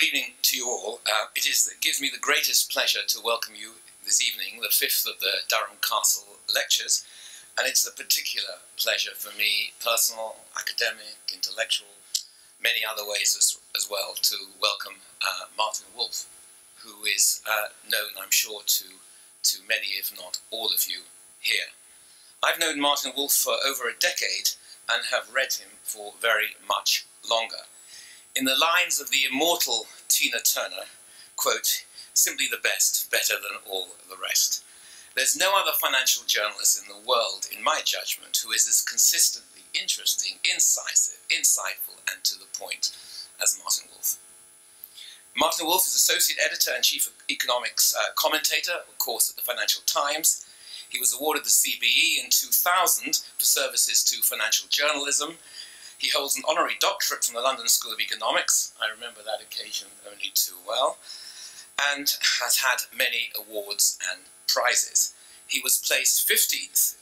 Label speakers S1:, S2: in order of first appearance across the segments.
S1: Good evening to you all. It gives me the greatest pleasure to welcome you this evening, the fifth of the Durham Castle Lectures, and it's a particular pleasure for me, personal, academic, intellectual, many other ways as well, to welcome Martin Wolf, who is known, I'm sure, to many, if not all of you here. I've known Martin Wolf for over a decade and have read him for very much longer. In the lines of the immortal Tina Turner, quote, "Simply the best, better than all the rest." There's no other financial journalist in the world, in my judgment, who is as consistently interesting, incisive, insightful, and to the point as Martin Wolf. Martin Wolf is Associate Editor and Chief Economics Commentator, of course, at the Financial Times. He was awarded the CBE in 2000 for services to financial journalism. He holds an honorary doctorate from the London School of Economics. I remember that occasion only too well. And has had many awards and prizes. He was placed 15th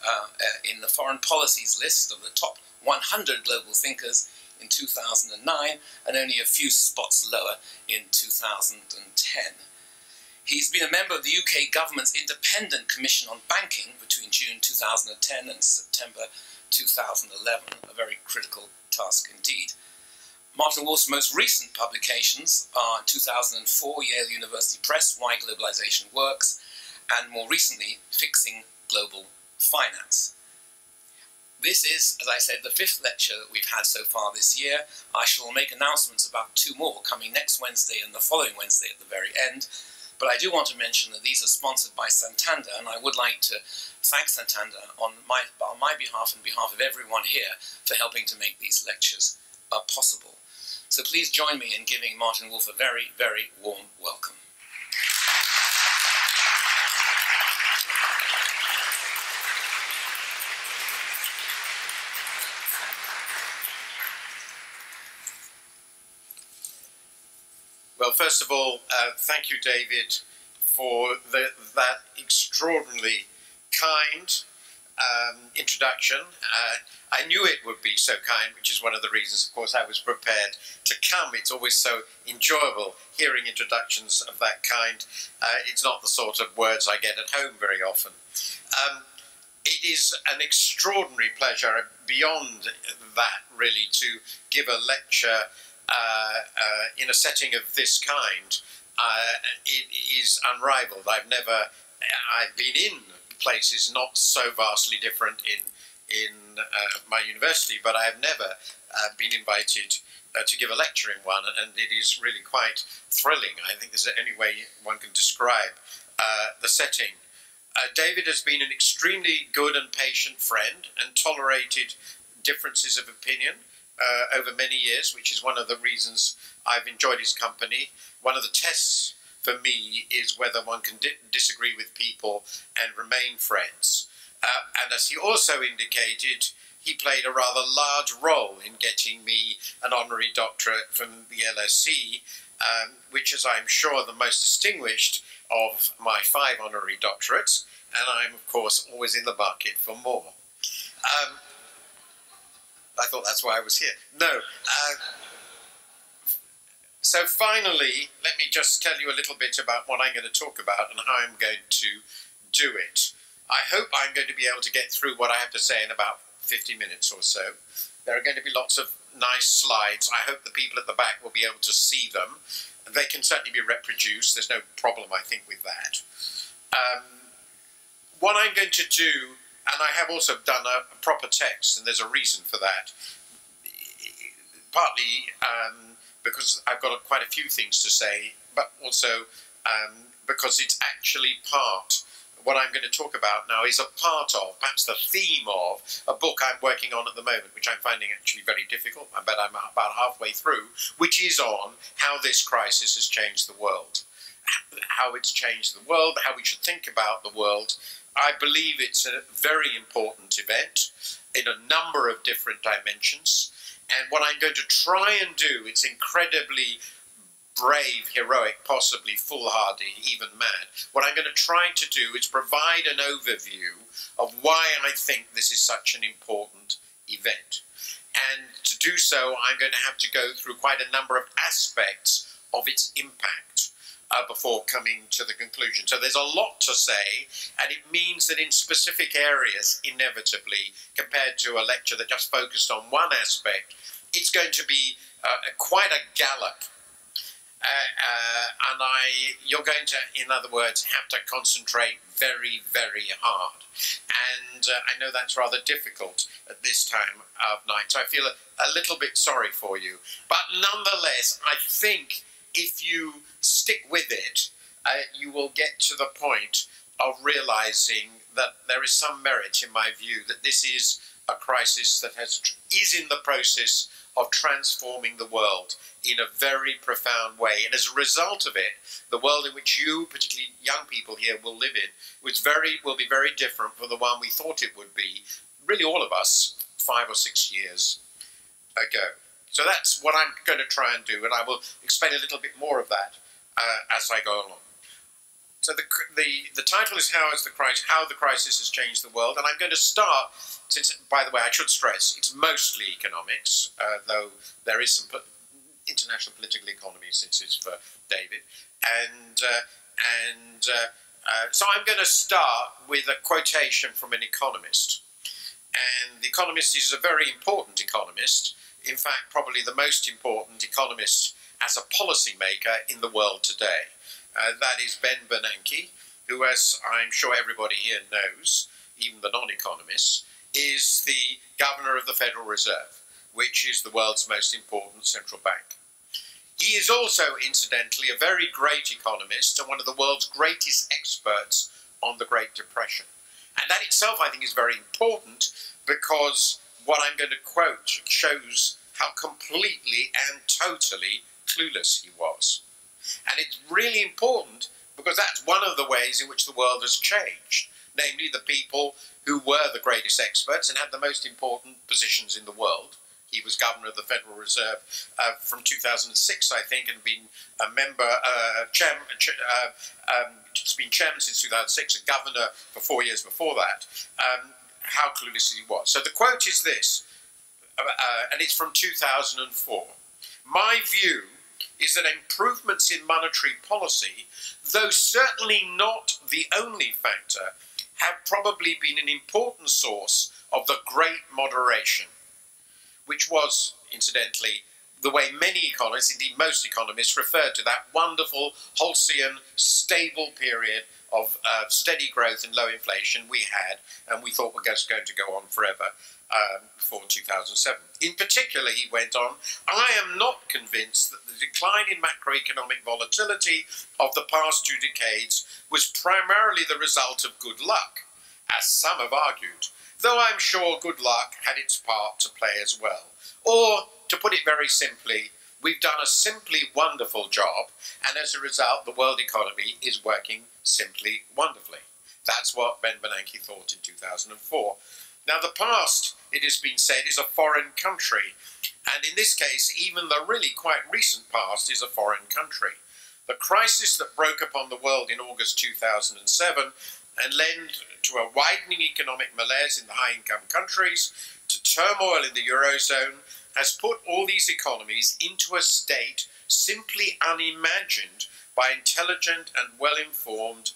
S1: in the Foreign Policy's list of the top 100 global thinkers in 2009, and only a few spots lower in 2010. He's been a member of the UK government's Independent Commission on Banking between June 2010 and September 2011, a very critical task indeed. Martin Wolf's most recent publications are in 2004, Yale University Press, Why Globalization Works, and more recently, Fixing Global Finance. This is, as I said, the fifth lecture that we've had so far this year. I shall make announcements about two more coming next Wednesday and the following Wednesday at the very end. But I do want to mention that these are sponsored by Santander, and I would like to thank Santander on my behalf and behalf of everyone here for helping to make these lectures possible. So please join me in giving Martin Wolf a very, very warm welcome.
S2: Well, first of all, thank you, David, for that extraordinarily kind introduction. I knew it would be so kind, which is one of the reasons, of course, I was prepared to come. It's always so enjoyable hearing introductions of that kind. It's not the sort of words I get at home very often. It is an extraordinary pleasure, beyond that, really, to give a lecture in a setting of this kind. It is unrivaled. I've been in places not so vastly different in my university, but I have never been invited to give a lecture in one, and it is really quite thrilling. I think there's the only way one can describe the setting. David has been an extremely good and patient friend and tolerated differences of opinion over many years, which is one of the reasons I've enjoyed his company. One of the tests for me is whether one can disagree with people and remain friends. And as he also indicated, he played a rather large role in getting me an honorary doctorate from the LSE, which is, I'm sure, the most distinguished of my 5 honorary doctorates, and I'm, of course, always in the market for more. I thought that's why I was here. No. So finally, let me just tell you a little bit about what I'm going to talk about and how I'm going to do it. I hope I'm going to be able to get through what I have to say in about 50 minutes or so. There are going to be lots of nice slides. I hope the people at the back will be able to see them. They can certainly be reproduced. There's no problem, I think, with that. What I'm going to do, and I have also done a proper text, and there's a reason for that, partly because I've got quite a few things to say, but also because it's actually what I'm going to talk about now is a part of, perhaps the theme of, a book I'm working on at the moment, which I'm finding actually very difficult. I bet I'm about halfway through, which is on how this crisis has changed the world. How it's changed the world, how we should think about the world. I believe it's a very important event in a number of different dimensions. And what I'm going to try and do, it's incredibly brave, heroic, possibly foolhardy, even mad. What I'm going to try to do is provide an overview of why I think this is such an important event. And to do so, I'm going to have to go through quite a number of aspects of its impact before coming to the conclusion. So there's a lot to say, and it means that in specific areas, inevitably, compared to a lecture that just focused on one aspect, it's going to be quite a gallop. And you're going to, in other words, have to concentrate very, very hard. And I know that's rather difficult at this time of night, so I feel a little bit sorry for you. But nonetheless, I think if you stick with it, you will get to the point of realizing that there is some merit, in my view, that this is a crisis that is in the process of transforming the world in a very profound way. And as a result of it, the world in which you, particularly young people here, will live in will be very different from the one we thought it would be, really all of us, 5 or 6 years ago. So that's what I'm going to try and do, and I will explain a little bit more of that as I go along. So the title is How the Crisis Has Changed the World, and I'm going to start, since, by the way, I should stress, it's mostly economics, though there is some international political economy, since it's for David. So I'm going to start with a quotation from an economist. And the economist is a very important economist, in fact, probably the most important economist as a policymaker in the world today. That is Ben Bernanke, who, as I'm sure everybody here knows, even the non-economists, is the governor of the Federal Reserve, which is the world's most important central bank. He is also, incidentally, a very great economist and one of the world's greatest experts on the Great Depression. And that itself, I think, is very important, because what I'm going to quote shows how completely and totally clueless he was. And it's really important because that's one of the ways in which the world has changed, namely the people who were the greatest experts and had the most important positions in the world. He was governor of the Federal Reserve from 2006, I think, and been a member, it's been chairman since 2006, and governor for 4 years before that. How clueless he was. So the quote is this, and it's from 2004. My view is that improvements in monetary policy, though certainly not the only factor, have probably been an important source of the Great Moderation, which was, incidentally, the way many economists, indeed most economists, referred to that wonderful, halcyon, stable period of steady growth and low inflation we had, and we thought were just going to go on forever before 2007. In particular, he went on, I am not convinced that the decline in macroeconomic volatility of the past 2 decades was primarily the result of good luck, as some have argued, though I'm sure good luck had its part to play as well. Or, to put it very simply, we've done a simply wonderful job, and as a result, the world economy is working simply wonderfully. That's what Ben Bernanke thought in 2004. Now, the past, it has been said, is a foreign country, and in this case, even the really quite recent past is a foreign country. The crisis that broke upon the world in August 2007 and led to a widening economic malaise in the high-income countries, to turmoil in the Eurozone, has put all these economies into a state simply unimagined by intelligent and well-informed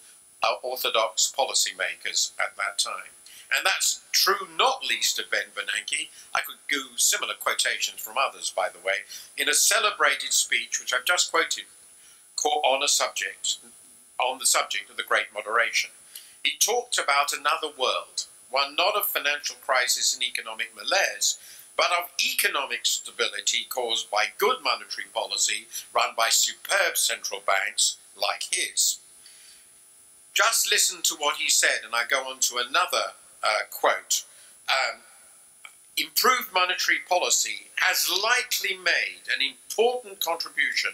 S2: orthodox policymakers at that time. And that's true not least of Ben Bernanke. I could do similar quotations from others, by the way, in a celebrated speech which I've just quoted on the subject of the Great Moderation. He talked about another world, one not of financial crisis and economic malaise, but of economic stability caused by good monetary policy run by superb central banks like his. Just listen to what he said, and I go on to another quote. Improved monetary policy has likely made an important contribution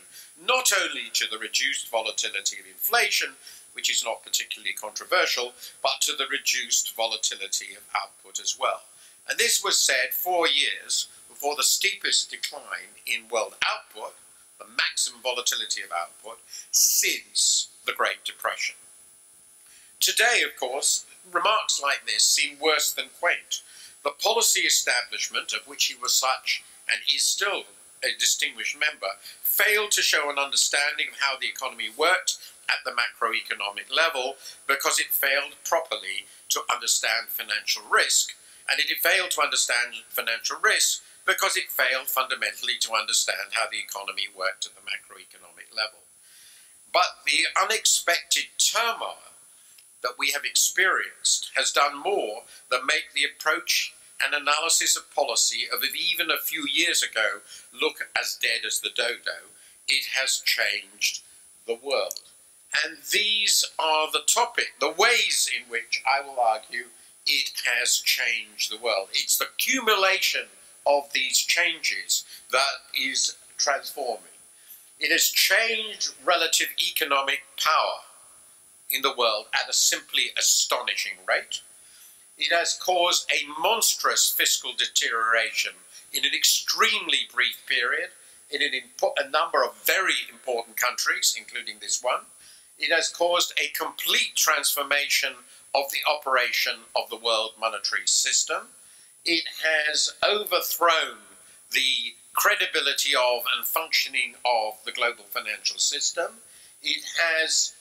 S2: not only to the reduced volatility of inflation, which is not particularly controversial, but to the reduced volatility of output as well. And this was said 4 years before the steepest decline in world output, the maximum volatility of output, since the Great Depression. Today, of course, remarks like this seem worse than quaint. The policy establishment, of which he was such and is still a distinguished member, failed to show an understanding of how the economy worked at the macroeconomic level because it failed properly to understand financial risk. And it failed to understand financial risk because it failed fundamentally to understand how the economy worked at the macroeconomic level. But the unexpected turmoil that we have experienced has done more than make the approach and analysis of policy of even a few years ago look as dead as the dodo. It has changed the world. And these are the ways in which I will argue it has changed the world. It's the accumulation of these changes that is transforming. It has changed relative economic power in the world at a simply astonishing rate. It has caused a monstrous fiscal deterioration in an extremely brief period in a number of very important countries, including this one. It has caused a complete transformation of the operation of the world monetary system. It has overthrown the credibility of and functioning of the global financial system. It has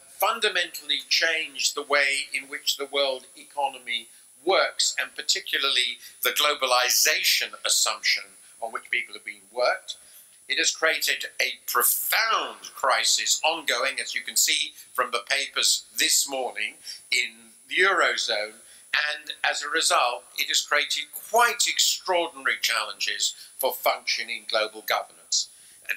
S2: fundamentally changed the way in which the world economy works, and particularly the globalization assumption on which people have been worked. It has created a profound crisis ongoing, as you can see from the papers this morning, in the Eurozone, and as a result, it has created quite extraordinary challenges for functioning global governance.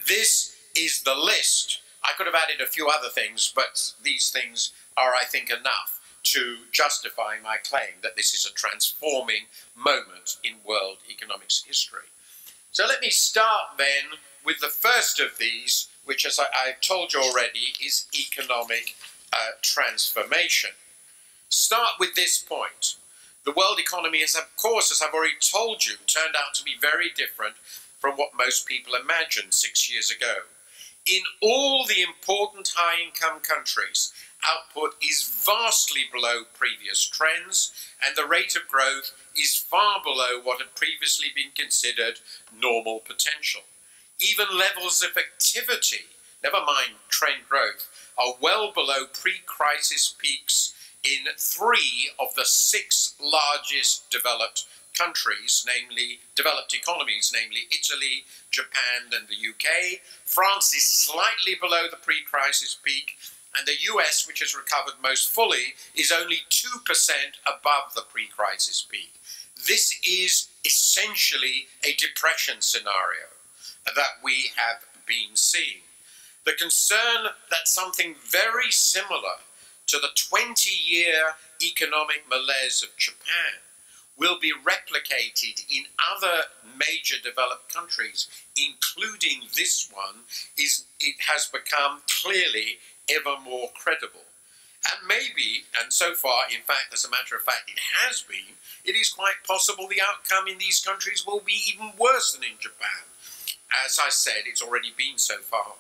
S2: This is the list. I could have added a few other things, but these things are, I think, enough to justify my claim that this is a transforming moment in world economics history. So let me start then with the first of these, which, as I've told you already, is economic transformation. Start with this point. The world economy has, of course, as I've already told you, turned out to be very different from what most people imagined 6 years ago. In all the important high-income countries, output is vastly below previous trends, and the rate of growth is far below what had previously been considered normal potential. Even levels of activity, never mind trend growth, are well below pre-crisis peaks in 3 of the 6 largest developed countries, namely developed economies, namely Italy, Japan and the UK. France is slightly below the pre-crisis peak, and the US, which has recovered most fully, is only 2% above the pre-crisis peak. This is essentially a depression scenario that we have been seeing. The concern that something very similar to the 20-year economic malaise of Japan will be replicated in other major developed countries, including this one, it has become clearly ever more credible. And maybe, and so far, in fact, as a matter of fact, it has been, it is quite possible the outcome in these countries will be even worse than in Japan. As I said, it's already been so far.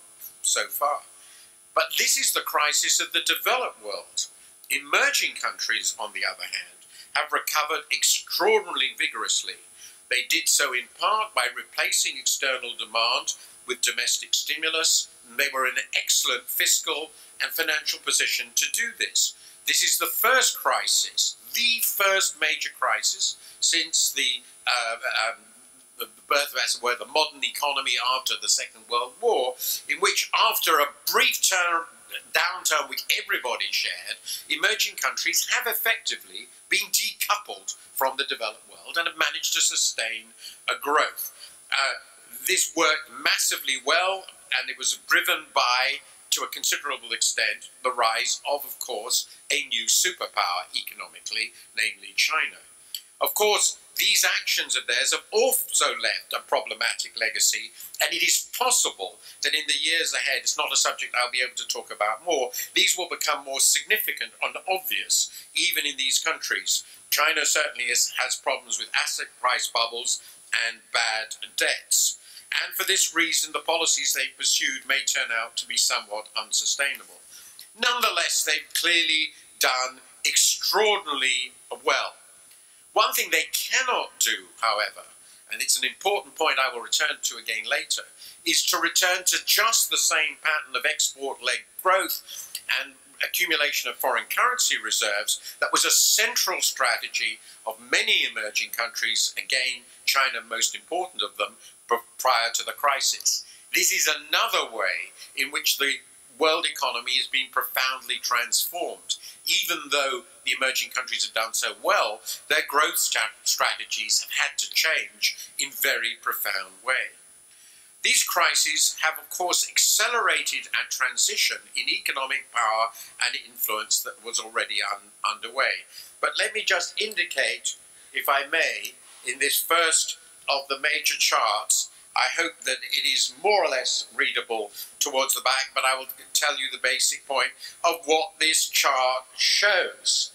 S2: But this is the crisis of the developed world. Emerging countries, on the other hand, have recovered extraordinarily vigorously. They did so in part by replacing external demand with domestic stimulus, and they were in an excellent fiscal and financial position to do this. This is the first crisis, the first major crisis since the birth of, as it were, the modern economy after the Second World War, in which after a brief downturn which everybody shared, emerging countries have effectively been decoupled from the developed world and have managed to sustain a growth. This worked massively well, and it was driven by, to a considerable extent, the rise of course, a new superpower economically, namely China. Of course, these actions of theirs have also left a problematic legacy, and it is possible that in the years ahead, it's not a subject I'll be able to talk about more, these will become more significant and obvious, even in these countries. China certainly has problems with asset price bubbles and bad debts. And for this reason, the policies they pursued may turn out to be somewhat unsustainable. Nonetheless, they've clearly done extraordinarily well. One thing they cannot do, however, and it's an important point I will return to again later, is to return to just the same pattern of export-led growth and accumulation of foreign currency reserves that was a central strategy of many emerging countries, again, China most important of them, prior to the crisis. This is another way in which the world economy has been profoundly transformed. Even though the emerging countries have done so well, their growth strategies have had to change in very profound ways. These crises have, of course, accelerated a transition in economic power and influence that was already underway. But let me just indicate, if I may, in this first of the major charts, I hope that it is more or less readable towards the back, but I will tell you the basic point of what this chart shows.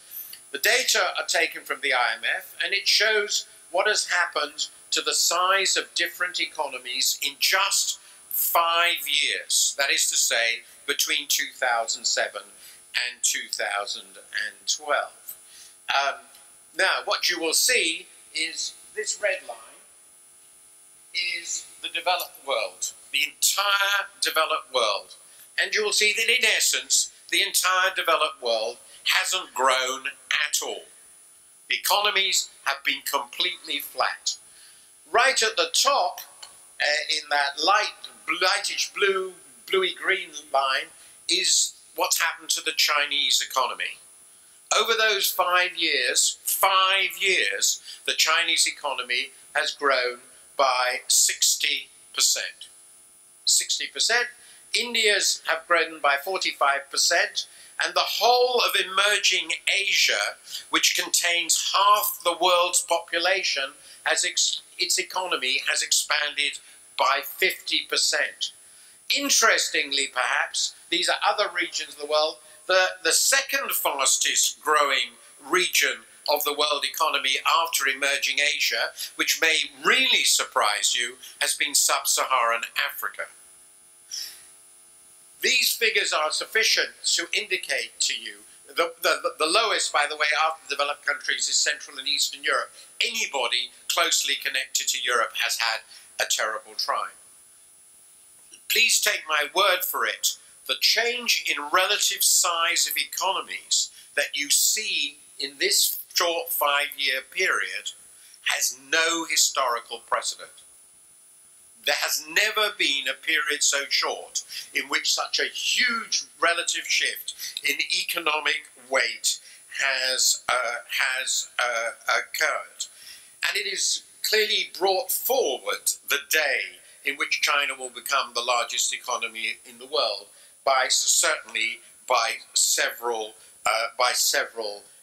S2: The data are taken from the IMF, and it shows what has happened to the size of different economies in just 5 years. That is to say, between 2007 and 2012. Now, what you will see is this red line is the developed world, the entire developed world. And you will see that in essence, the entire developed world hasn't grown at all. The economies have been completely flat. Right at the top, in that lightish blue, bluey-green line, is what's happened to the Chinese economy. Over those 5 years, the Chinese economy has grown by 60%. 60%. India's have grown by 45%, and the whole of emerging Asia, which contains half the world's population, its economy has expanded by 50%. Interestingly, perhaps, these are other regions of the world. The second fastest growing region of the world economy after emerging Asia, which may really surprise you, has been sub-Saharan Africa. These figures are sufficient to indicate to you, the lowest, by the way, after developed countries is Central and Eastern Europe. Anybody closely connected to Europe has had a terrible time. Please take my word for it. The change in relative size of economies that you see in this short 5-year period has no historical precedent. There has never been a period so short in which such a huge relative shift in economic weight has occurred. And it is clearly brought forward the day in which China will become the largest economy in the world, certainly by several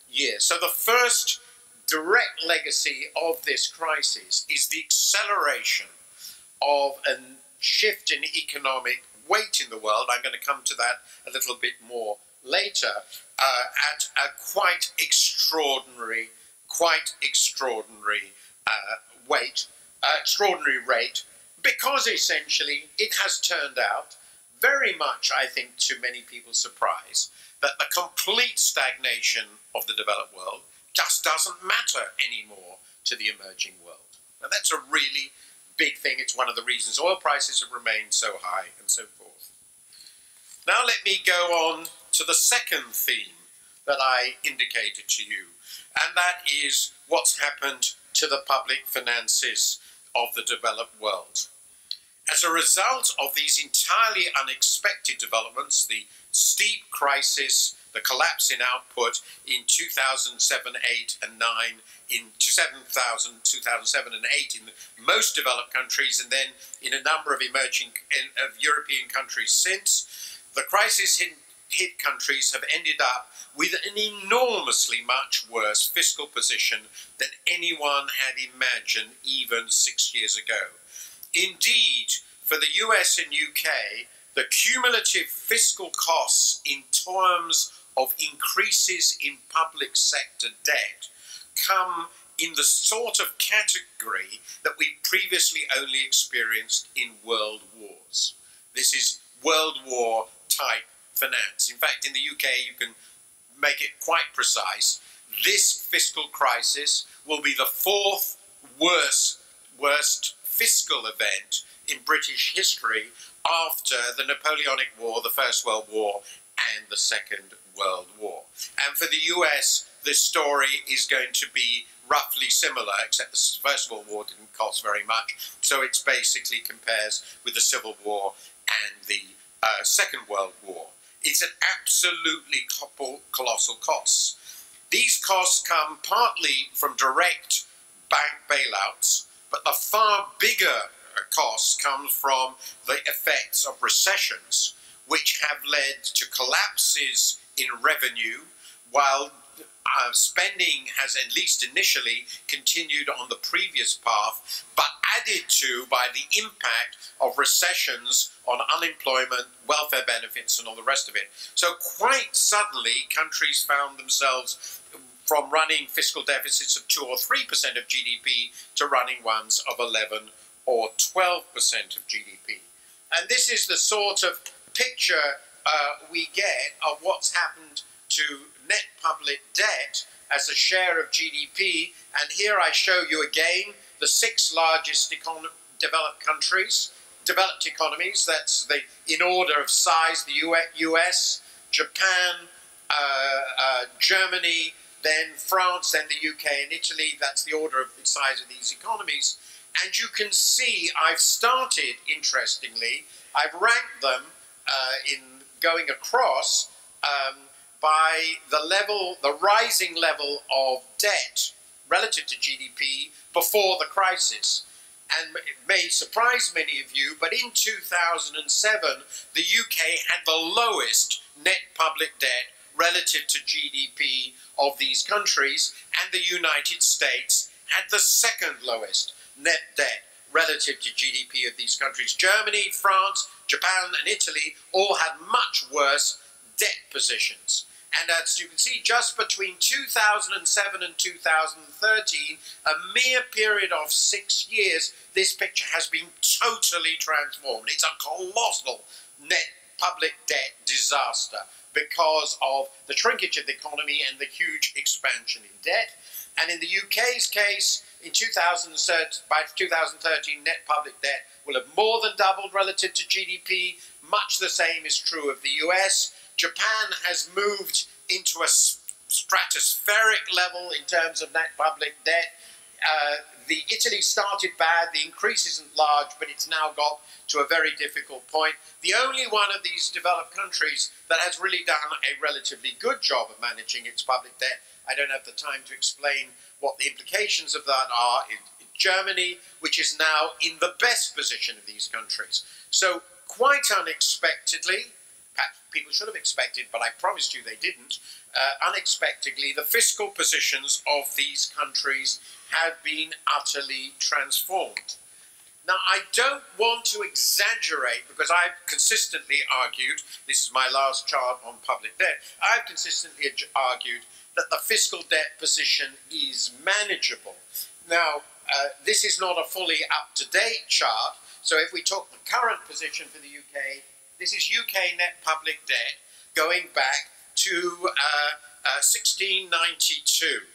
S2: years. So the first direct legacy of this crisis is the acceleration of a shift in economic weight in the world. I'm going to come to that a little bit more later, at a quite extraordinary rate, because essentially it has turned out very much, I think, to many people's surprise, that the complete stagnation of the developed world just doesn't matter anymore to the emerging world. Now that's a really big thing. It's one of the reasons oil prices have remained so high and so forth. Now let me go on to the second theme that I indicated to you, and that is what's happened to the public finances of the developed world. As a result of these entirely unexpected developments, the steep crisis, the collapse in output in 2007, 8 and 9, in 2007 and 8 in most developed countries, and then in a number of European countries since, the crisis hit countries have ended up with an enormously much worse fiscal position than anyone had imagined even 6 years ago. Indeed, for the US and UK, the cumulative fiscal costs in terms of increases in public sector debt come in the sort of category that we previously only experienced in world wars. This is World War type finance. In fact, in the UK, you can make it quite precise. This fiscal crisis will be the 4th worst worst fiscal event in British history after the Napoleonic War, the First World War, and the Second World War. And for the US, the story is going to be roughly similar, except the First World War didn't cost very much, so it basically compares with the Civil War and the Second World War. It's an absolutely colossal cost. These costs come partly from direct bank bailouts, but the far bigger costs come from the effects of recessions, which have led to collapses in revenue, while spending has, at least initially, continued on the previous path, but added to by the impact of recessions on unemployment, welfare benefits, and all the rest of it. So quite suddenly, countries found themselves from running fiscal deficits of 2 or 3% of GDP to running ones of 11 or 12% of GDP. And this is the sort of picture we get of what's happened to net public debt as a share of GDP. And here I show you again the 6 largest developed economies. That's in order of size, the US, Japan, Germany, then France, then the UK and Italy. That's the order of the size of these economies. And you can see I've started, interestingly, I've ranked them in going across by the rising level of debt relative to GDP before the crisis. And it may surprise many of you, but in 2007, the UK had the lowest net public debt relative to GDP of these countries, and the United States had the second lowest net debt relative to GDP of these countries. Germany, France, Japan, and Italy all had much worse debt positions. And as you can see, just between 2007 and 2013, a mere period of 6 years, this picture has been totally transformed. It's a colossal net public debt disaster because of the shrinkage of the economy and the huge expansion in debt. And in the UK's case, in by 2013, net public debt will have more than doubled relative to GDP. Much the same is true of the US. Japan has moved into a stratospheric level in terms of net public debt. Italy started bad, the increase isn't large, but it's now got to a very difficult point. The only one of these developed countries that has really done a relatively good job of managing its public debt, I don't have the time to explain what the implications of that are, in Germany, which is now in the best position of these countries. So quite unexpectedly, perhaps people should have expected, but I promised you they didn't, unexpectedly, the fiscal positions of these countries have been utterly transformed. Now, I don't want to exaggerate, because I've consistently argued, this is my last chart on public debt, I've consistently argued that the fiscal debt position is manageable. Now, this is not a fully up-to-date chart, so if we talk the current position for the UK, this is UK net public debt going back to 1692.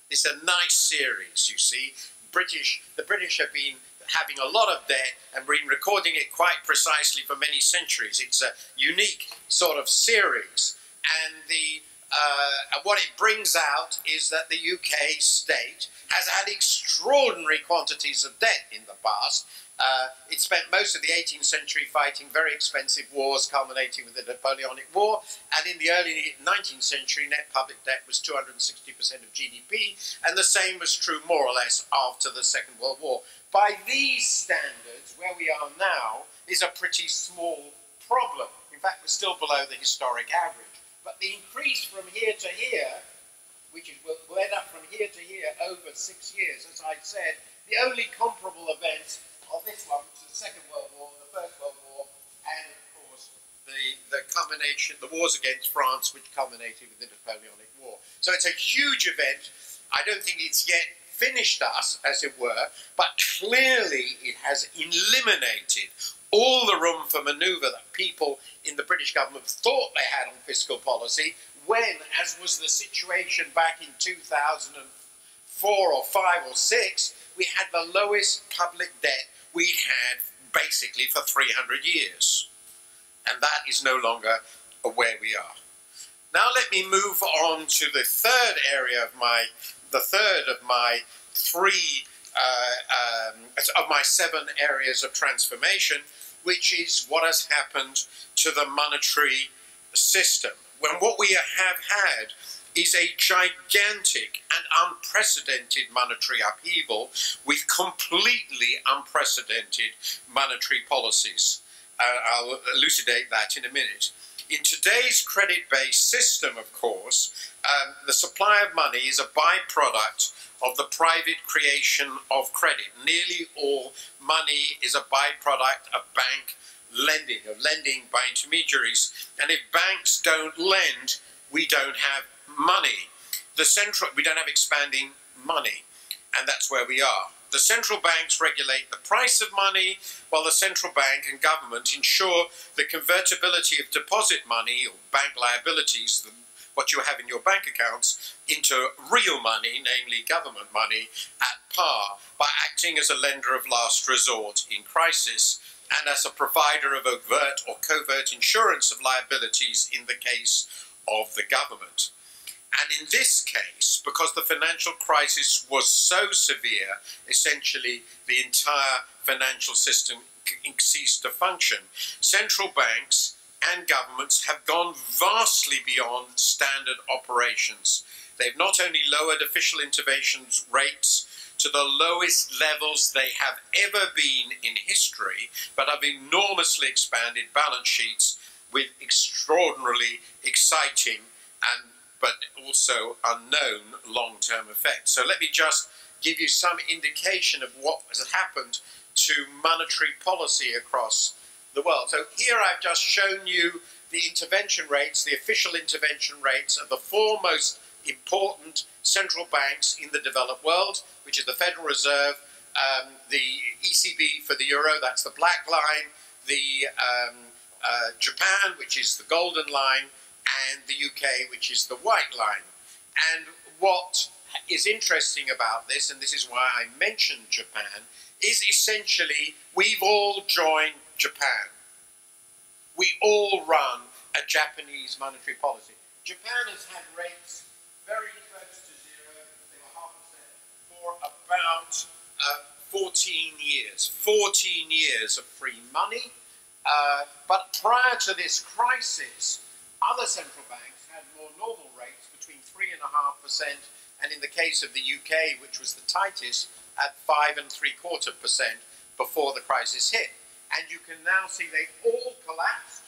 S2: It's a nice series, you see. The British have been having a lot of debt and been recording it quite precisely for many centuries. It's a unique sort of series. And what it brings out is that the UK state has had extraordinary quantities of debt in the past. It spent most of the 18th century fighting very expensive wars, culminating with the Napoleonic War, and in the early 19th century, net public debt was 260% of GDP, and the same was true more or less after the Second World War. By these standards, where we are now is a pretty small problem. In fact, we're still below the historic average. But the increase from here to here, which is will end up from here to here over 6 years, as I said, the only comparable events of this one was the Second World War, the First World War, and of course the wars against France, which culminated with the Napoleonic War. So it's a huge event. I don't think it's yet finished us, as it were, but clearly it has eliminated all the room for manoeuvre that people in the British government thought they had on fiscal policy when, as was the situation back in 2004, 4 or 5 or 6, we had the lowest public debt we'd had basically for 300 years. And that is no longer where we are. Now let me move on to the third area of my, of my 7 areas of transformation, which is what has happened to the monetary system. When what we have had is a gigantic and unprecedented monetary upheaval with completely unprecedented monetary policies. I'll elucidate that in a minute. In today's credit-based system, of course, the supply of money is a byproduct of the private creation of credit. Nearly all money is a byproduct of bank lending, of lending by intermediaries. And if banks don't lend, we don't have money. We don't have expanding money, and that's where we are. The central banks regulate the price of money, while the central bank and government ensure the convertibility of deposit money or bank liabilities, what you have in your bank accounts, into real money, namely government money, at par by acting as a lender of last resort in crisis and as a provider of overt or covert insurance of liabilities in the case of the government. And in this case, because the financial crisis was so severe, essentially the entire financial system ceased to function, central banks and governments have gone vastly beyond standard operations. They've not only lowered official interventions rates to the lowest levels they have ever been in history, but have enormously expanded balance sheets with extraordinarily exciting but also unknown long-term effects. So let me just give you some indication of what has happened to monetary policy across the world. So here I've just shown you the intervention rates, the official intervention rates of the 4 most important central banks in the developed world, which is the Federal Reserve, the ECB for the euro, that's the black line, the Japan, which is the golden line, and the UK, which is the white line. And what is interesting about this, and this is why I mentioned Japan, is essentially we've all joined Japan. We all run a Japanese monetary policy. Japan has had rates very close to zero, they were 0.5%, for about 14 years. 14 years of free money. But prior to this crisis, other central banks had more normal rates between 3.5% and in the case of the UK, which was the tightest, at 5.75% before the crisis hit. And you can now see they all collapsed.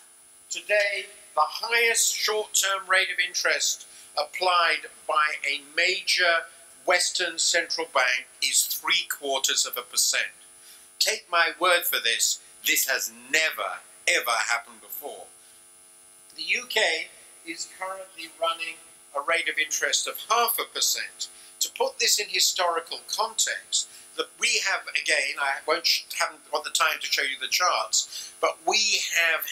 S2: Today, the highest short-term rate of interest applied by a major Western central bank is 0.75%. Take my word for this, this has never, ever happened before. The UK is currently running a rate of interest of 0.5%. To put this in historical context, that we have, again, I haven't got the time to show you the charts, but we have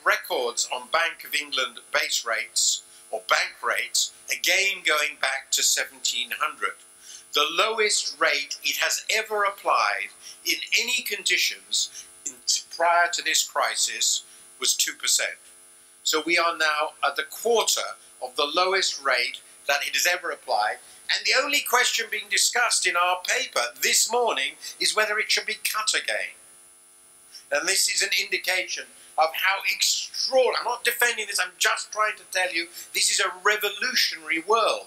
S2: records on Bank of England base rates, or bank rates, again going back to 1700. The lowest rate it has ever applied in any conditions prior to this crisis was 2%. So we are now at the quarter of the lowest rate that it has ever applied. And the only question being discussed in our paper this morning is whether it should be cut again. And this is an indication of how extraordinary, I'm not defending this, I'm just trying to tell you, this is a revolutionary world.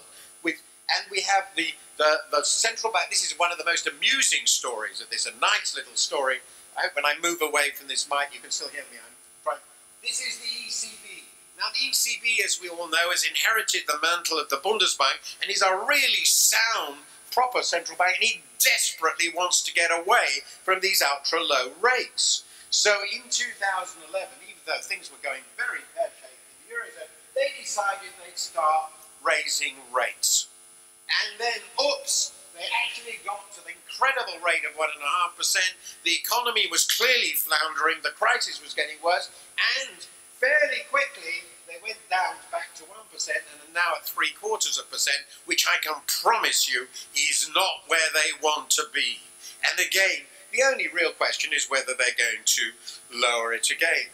S2: And we have the central bank, this is one of the most amusing stories of this, a nice little story. I hope when I move away from this mic, you can still hear me. This is the ECB. Now the ECB, as we all know, has inherited the mantle of the Bundesbank and is a really sound, proper central bank, and he desperately wants to get away from these ultra-low rates. So in 2011, even though things were going very pear-shaped in the Eurozone, they decided they'd start raising rates. And then, oops, they actually got to the incredible rate of 1.5%. The economy was clearly floundering, the crisis was getting worse, and fairly quickly they went down back to 1% and are now at 0.75%, which I can promise you is not where they want to be. And again, the only real question is whether they're going to lower it again.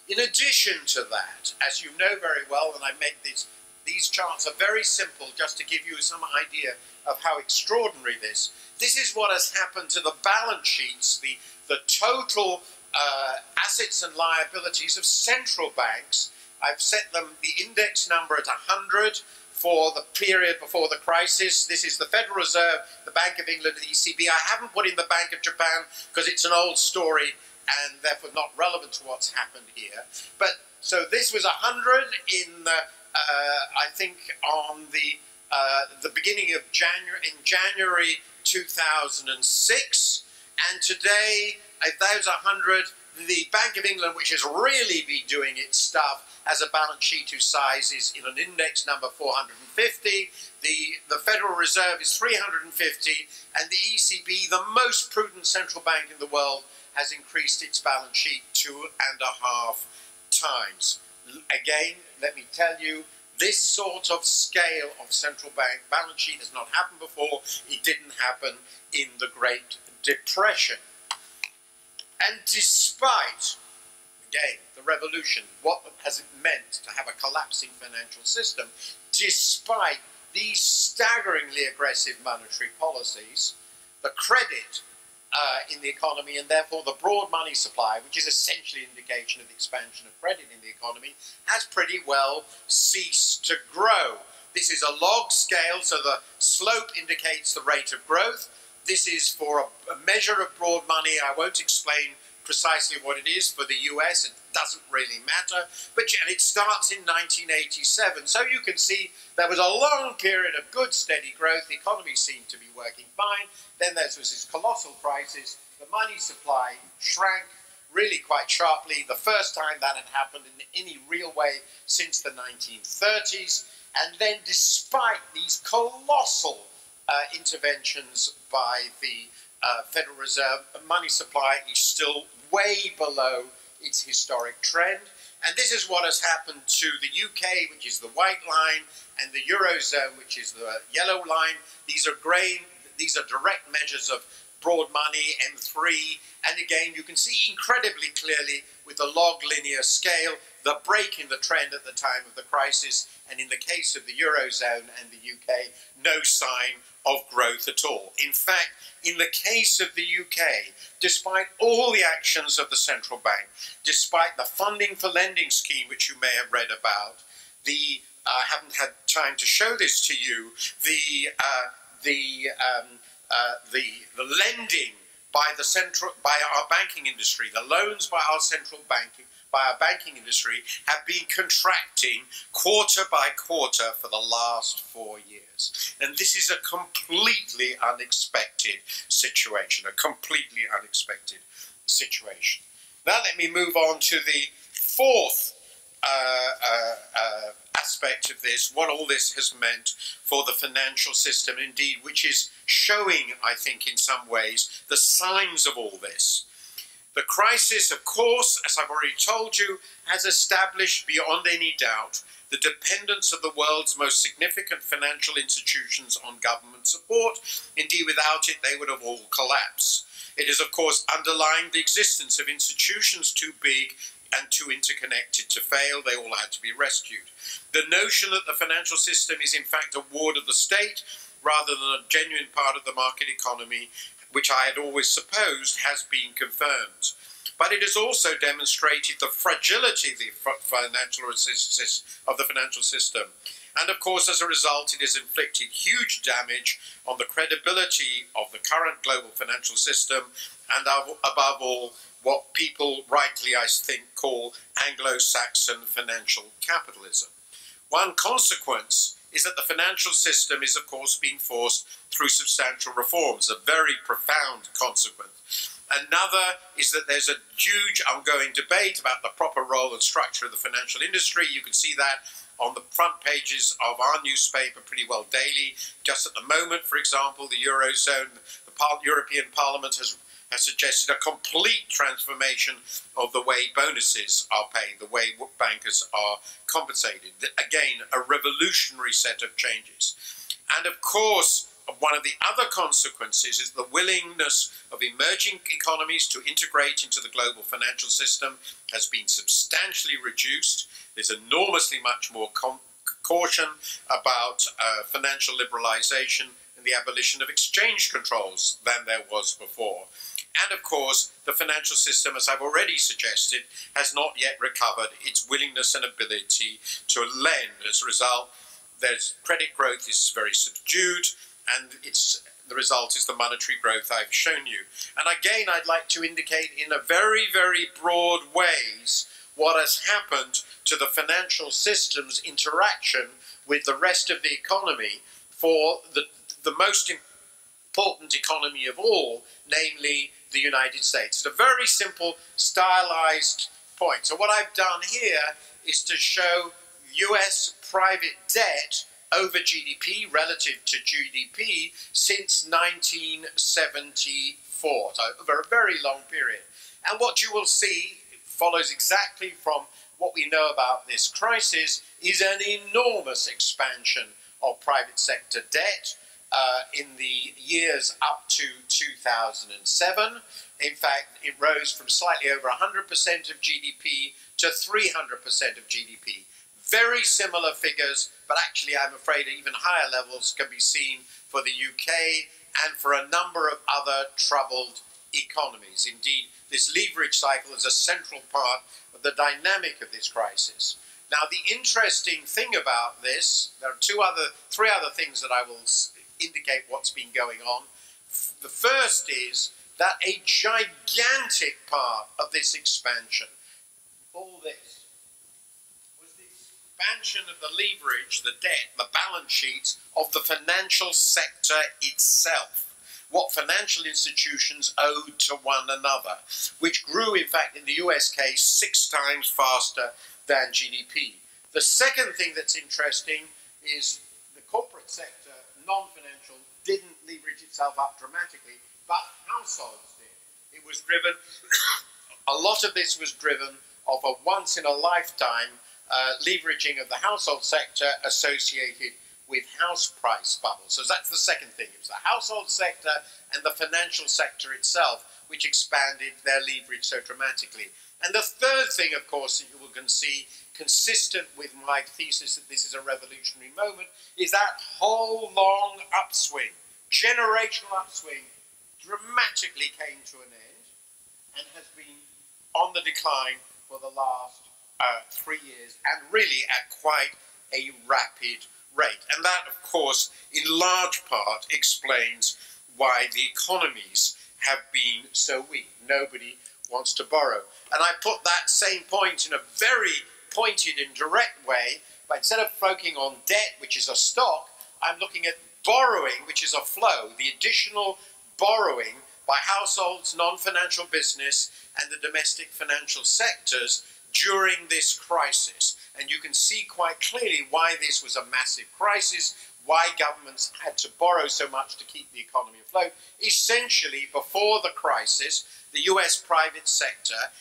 S2: In addition to that, as you know very well, and I make these charts are very simple just to give you some idea of how extraordinary this is what has happened to the balance sheets, the total assets and liabilities of central banks. I've set them the index number at 100 for the period before the crisis. This is the Federal Reserve, the Bank of England, the ECB. I haven't put in the Bank of Japan because it's an old story and therefore not relevant to what's happened here. But so this was 100 in, I think, on the beginning of January 2006, and today, if those 100, the Bank of England, which has really been doing its stuff, has a balance sheet whose size is in an index number 450. The Federal Reserve is 350, and the ECB, the most prudent central bank in the world, has increased its balance sheet 2.5 times. Again, let me tell you, this sort of scale of central bank balance sheet has not happened before. It didn't happen in the Great Depression. And despite, again, the revolution, what has it meant to have a collapsing financial system, despite these staggeringly aggressive monetary policies, the credit in the economy, and therefore the broad money supply, which is essentially an indication of the expansion of credit in the economy, has pretty well ceased to grow. This is a log scale, so the slope indicates the rate of growth. This is for a measure of broad money. I won't explain precisely what it is for the US. It doesn't really matter. And it starts in 1987. So you can see there was a long period of good, steady growth. The economy seemed to be working fine. Then there was this colossal crisis. The money supply shrank really quite sharply. The first time that had happened in any real way since the 1930s. And then despite these colossal interventions by the Federal Reserve, money supply is still way below its historic trend. And this is what has happened to the UK, which is the white line, and the Eurozone, which is the yellow line. These are direct measures of broad money, M3. And again, you can see incredibly clearly with the log linear scale, the break in the trend at the time of the crisis. And in the case of the Eurozone and the UK, no sign of growth at all. In fact, in the case of the UK, despite all the actions of the central bank, despite the funding for lending scheme, which you may have read about, I haven't had time to show this to you, the lending by our banking industry, the loans by our banking industry have been contracting quarter by quarter for the last 4 years. And this is a completely unexpected situation, Now let me move on to the fourth aspect of this, what all this has meant for the financial system, indeed, which is showing, I think, in some ways, the signs of all this. The crisis, of course, as I've already told you, has established beyond any doubt the dependence of the world's most significant financial institutions on government support. Indeed, without it, they would have all collapsed. It is, of course, underlying the existence of institutions too big and too interconnected to fail. They all had to be rescued. The notion that the financial system is in fact a ward of the state rather than a genuine part of the market economy, which I had always supposed, has been confirmed. But it has also demonstrated the fragility of the financial system. And of course, as a result, it has inflicted huge damage on the credibility of the current global financial system and above all, what people rightly, I think, call Anglo-Saxon financial capitalism. One consequence is that the financial system is, of course, being forced through substantial reforms, a very profound consequence. Another is that there's a huge ongoing debate about the proper role and structure of the financial industry. You can see that on the front pages of our newspaper pretty well daily. Just at the moment, for example, the Eurozone, the European Parliament has has suggested a complete transformation of the way bonuses are paid, the way bankers are compensated. Again, a revolutionary set of changes. And of course, one of the other consequences is the willingness of emerging economies to integrate into the global financial system has been substantially reduced. There's enormously much more caution about financial liberalization and the abolition of exchange controls than there was before. And of course, the financial system, as I've already suggested, has not yet recovered its willingness and ability to lend. As a result, credit growth is very subdued, and the result is the monetary growth I've shown you. And again, I'd like to indicate in a very, very broad ways what has happened to the financial system's interaction with the rest of the economy for the most important economy of all, namely the United States. It's a very simple, stylized point. So what I've done here is to show US private debt over GDP, relative to GDP, since 1974, so over a very long period. And what you will see follows exactly from what we know about this crisis, is an enormous expansion of private sector debt in the years up to 2007. In fact, it rose from slightly over 100% of GDP to 300% of GDP. Very similar figures, but actually I'm afraid even higher levels can be seen for the UK and for a number of other troubled economies. Indeed, this leverage cycle is a central part of the dynamic of this crisis. Now, the interesting thing about this, there are three other things that I will indicate what's been going on. The first is that a gigantic part of this expansion, all this, was the expansion of the leverage, the debt, the balance sheets of the financial sector itself. What financial institutions owed to one another, which grew, in fact, in the US case, 6 times faster than GDP. The second thing that's interesting is the corporate sector, non-financial, didn't leverage itself up dramatically, but households did. It was driven, a lot of this was driven of a once-in-a-lifetime leveraging of the household sector associated with house price bubbles. So that's the second thing. It was the household sector and the financial sector itself which expanded their leverage so dramatically. And the third thing, of course, that you can see, consistent with my thesis that this is a revolutionary moment, is that whole long upswing, generational upswing, dramatically came to an end and has been on the decline for the last 3 years, and really at quite a rapid rate. And that, of course, in large part explains why the economies have been so weak. Nobody wants to borrow. And I put that same point in a very pointed and direct way, but instead of focusing on debt, which is a stock, I'm looking at borrowing, which is a flow, the additional borrowing by households, non-financial business, and the domestic financial sectors during this crisis. And you can see quite clearly why this was a massive crisis, why governments had to borrow so much to keep the economy afloat. Essentially, before the crisis, the US private sector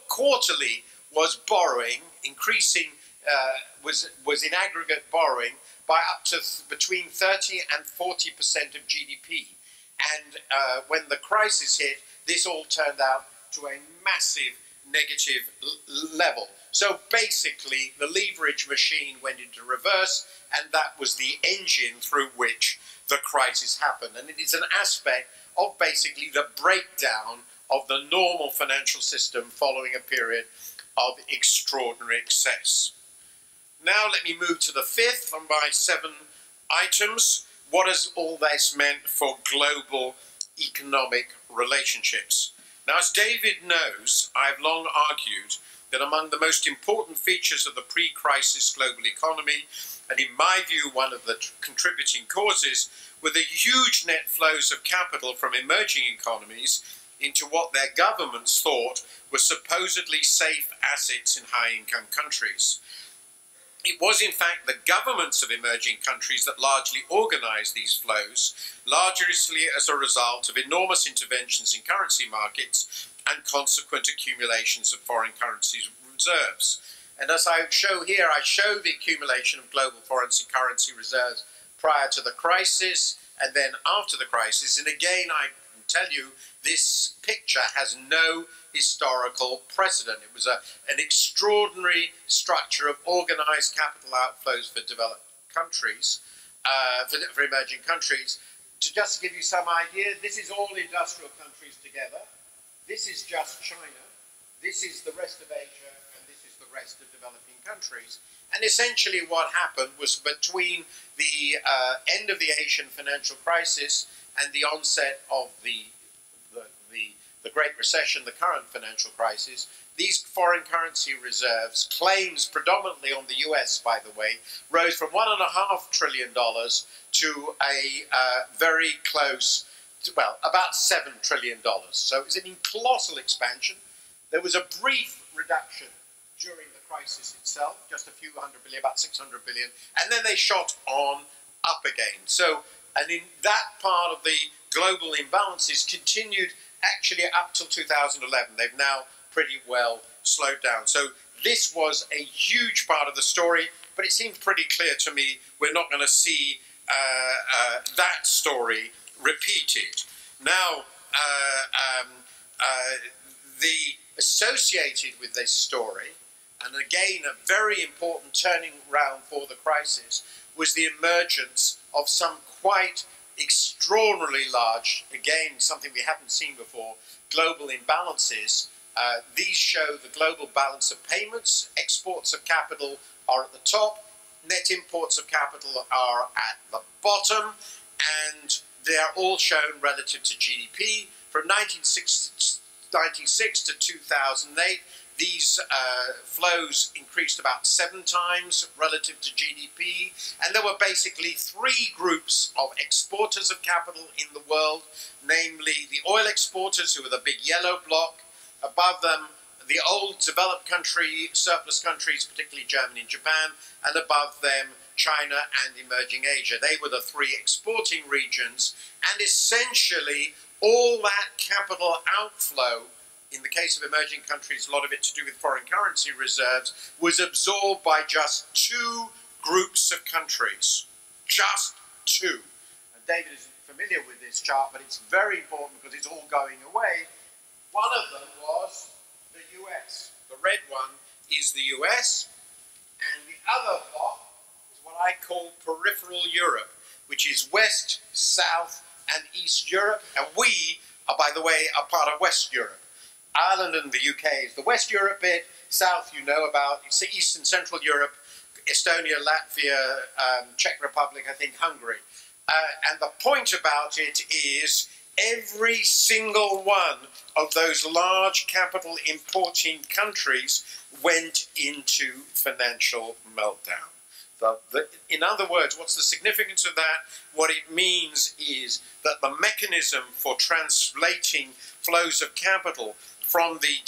S2: quarterly was borrowing, increasing, was in aggregate borrowing by up to between 30 and 40% of GDP. And when the crisis hit, this all turned out to a massive negative level. So basically, the leverage machine went into reverse, and that was the engine through which the crisis happened. And it is an aspect of basically the breakdown of the normal financial system following a period of extraordinary excess. Now let me move to the fifth of my 7 items. What has all this meant for global economic relationships? Now, as David knows, I have long argued that among the most important features of the pre-crisis global economy, and in my view one of the contributing causes, were the huge net flows of capital from emerging economies into what their governments thought were supposedly safe assets in high-income countries. It was, in fact, the governments of emerging countries that largely organised these flows, largely as a result of enormous interventions in currency markets and consequent accumulations of foreign currency reserves. And as I show here, I show the accumulation of global foreign currency reserves prior to the crisis and then after the crisis. And again, I can tell you, this picture has no historical precedent. It was an extraordinary structure of organised capital outflows for developed countries, for emerging countries. To just give you some idea, this is all industrial countries together. This is just China. This is the rest of Asia, and this is the rest of developing countries. And essentially what happened was between the end of the Asian financial crisis and the onset of the Great Recession, the current financial crisis, these foreign currency reserves, claims predominantly on the US, by the way, rose from $1.5 trillion to a very close, well, about $7 trillion. So it was a colossal expansion. There was a brief reduction during the crisis itself, just a few hundred billion, about 600 billion, and then they shot on up again. So, and in that part of the global imbalances continued actually up till 2011. They've now pretty well slowed down. So this was a huge part of the story, but it seems pretty clear to me we're not going to see that story repeated. Now, the associated with this story, and again a very important turning round for the crisis, was the emergence of some quite extraordinarily large, again something we haven't seen before, global imbalances. These show the global balance of payments. Exports of capital are at the top, net imports of capital are at the bottom, and they are all shown relative to GDP. From 1996 to 2008, these flows increased about 7 times relative to GDP, and there were basically 3 groups of exporters of capital in the world, namely the oil exporters, who were the big yellow block, above them the old developed country, surplus countries, particularly Germany and Japan, and above them China and emerging Asia. They were the 3 exporting regions, and essentially all that capital outflow, in the case of emerging countries, a lot of it to do with foreign currency reserves, was absorbed by just 2 groups of countries. Just 2. And David isn't familiar with this chart, but it's very important because it's all going away. One of them was the US. The red one is the US, and the other block is what I call peripheral Europe, which is West, South, and East Europe, and we are, by the way, a part of West Europe. Ireland and the UK is the West Europe bit. South, you know about. It's East and Central Europe, Estonia, Latvia, Czech Republic, I think Hungary. And the point about it is every single one of those large capital importing countries went into financial meltdown. In other words, what's the significance of that? What it means is that the mechanism for translating flows of capital from the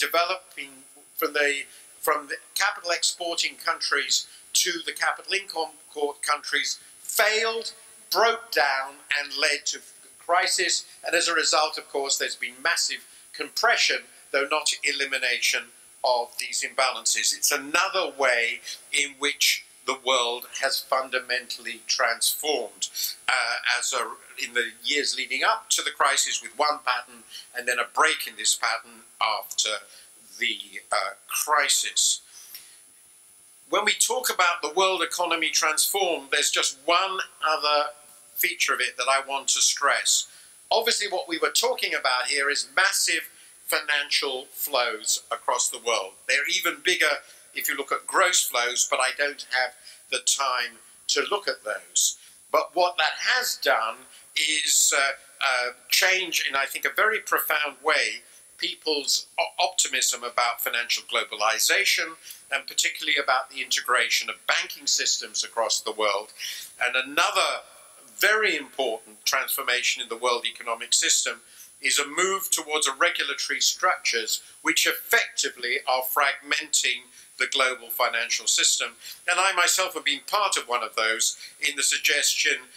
S2: capital exporting countries to the capital import countries failed, broke down, and led to crisis. And as a result, of course, there's been massive compression, though not elimination, of these imbalances. It's another way in which the world has fundamentally transformed in the years leading up to the crisis, with one pattern and then a break in this pattern after the crisis. When we talk about the world economy transformed, there's just one other feature of it that I want to stress. Obviously, what we were talking about here is massive financial flows across the world. They're even bigger if you look at gross flows, but I don't have the time to look at those. But what that has done is change, in I think a very profound way, people's optimism about financial globalization, and particularly about the integration of banking systems across the world. And another very important transformation in the world economic system is a move towards a regulatory structures which effectively are fragmenting the global financial system. And I myself have been part of one of those in the suggestion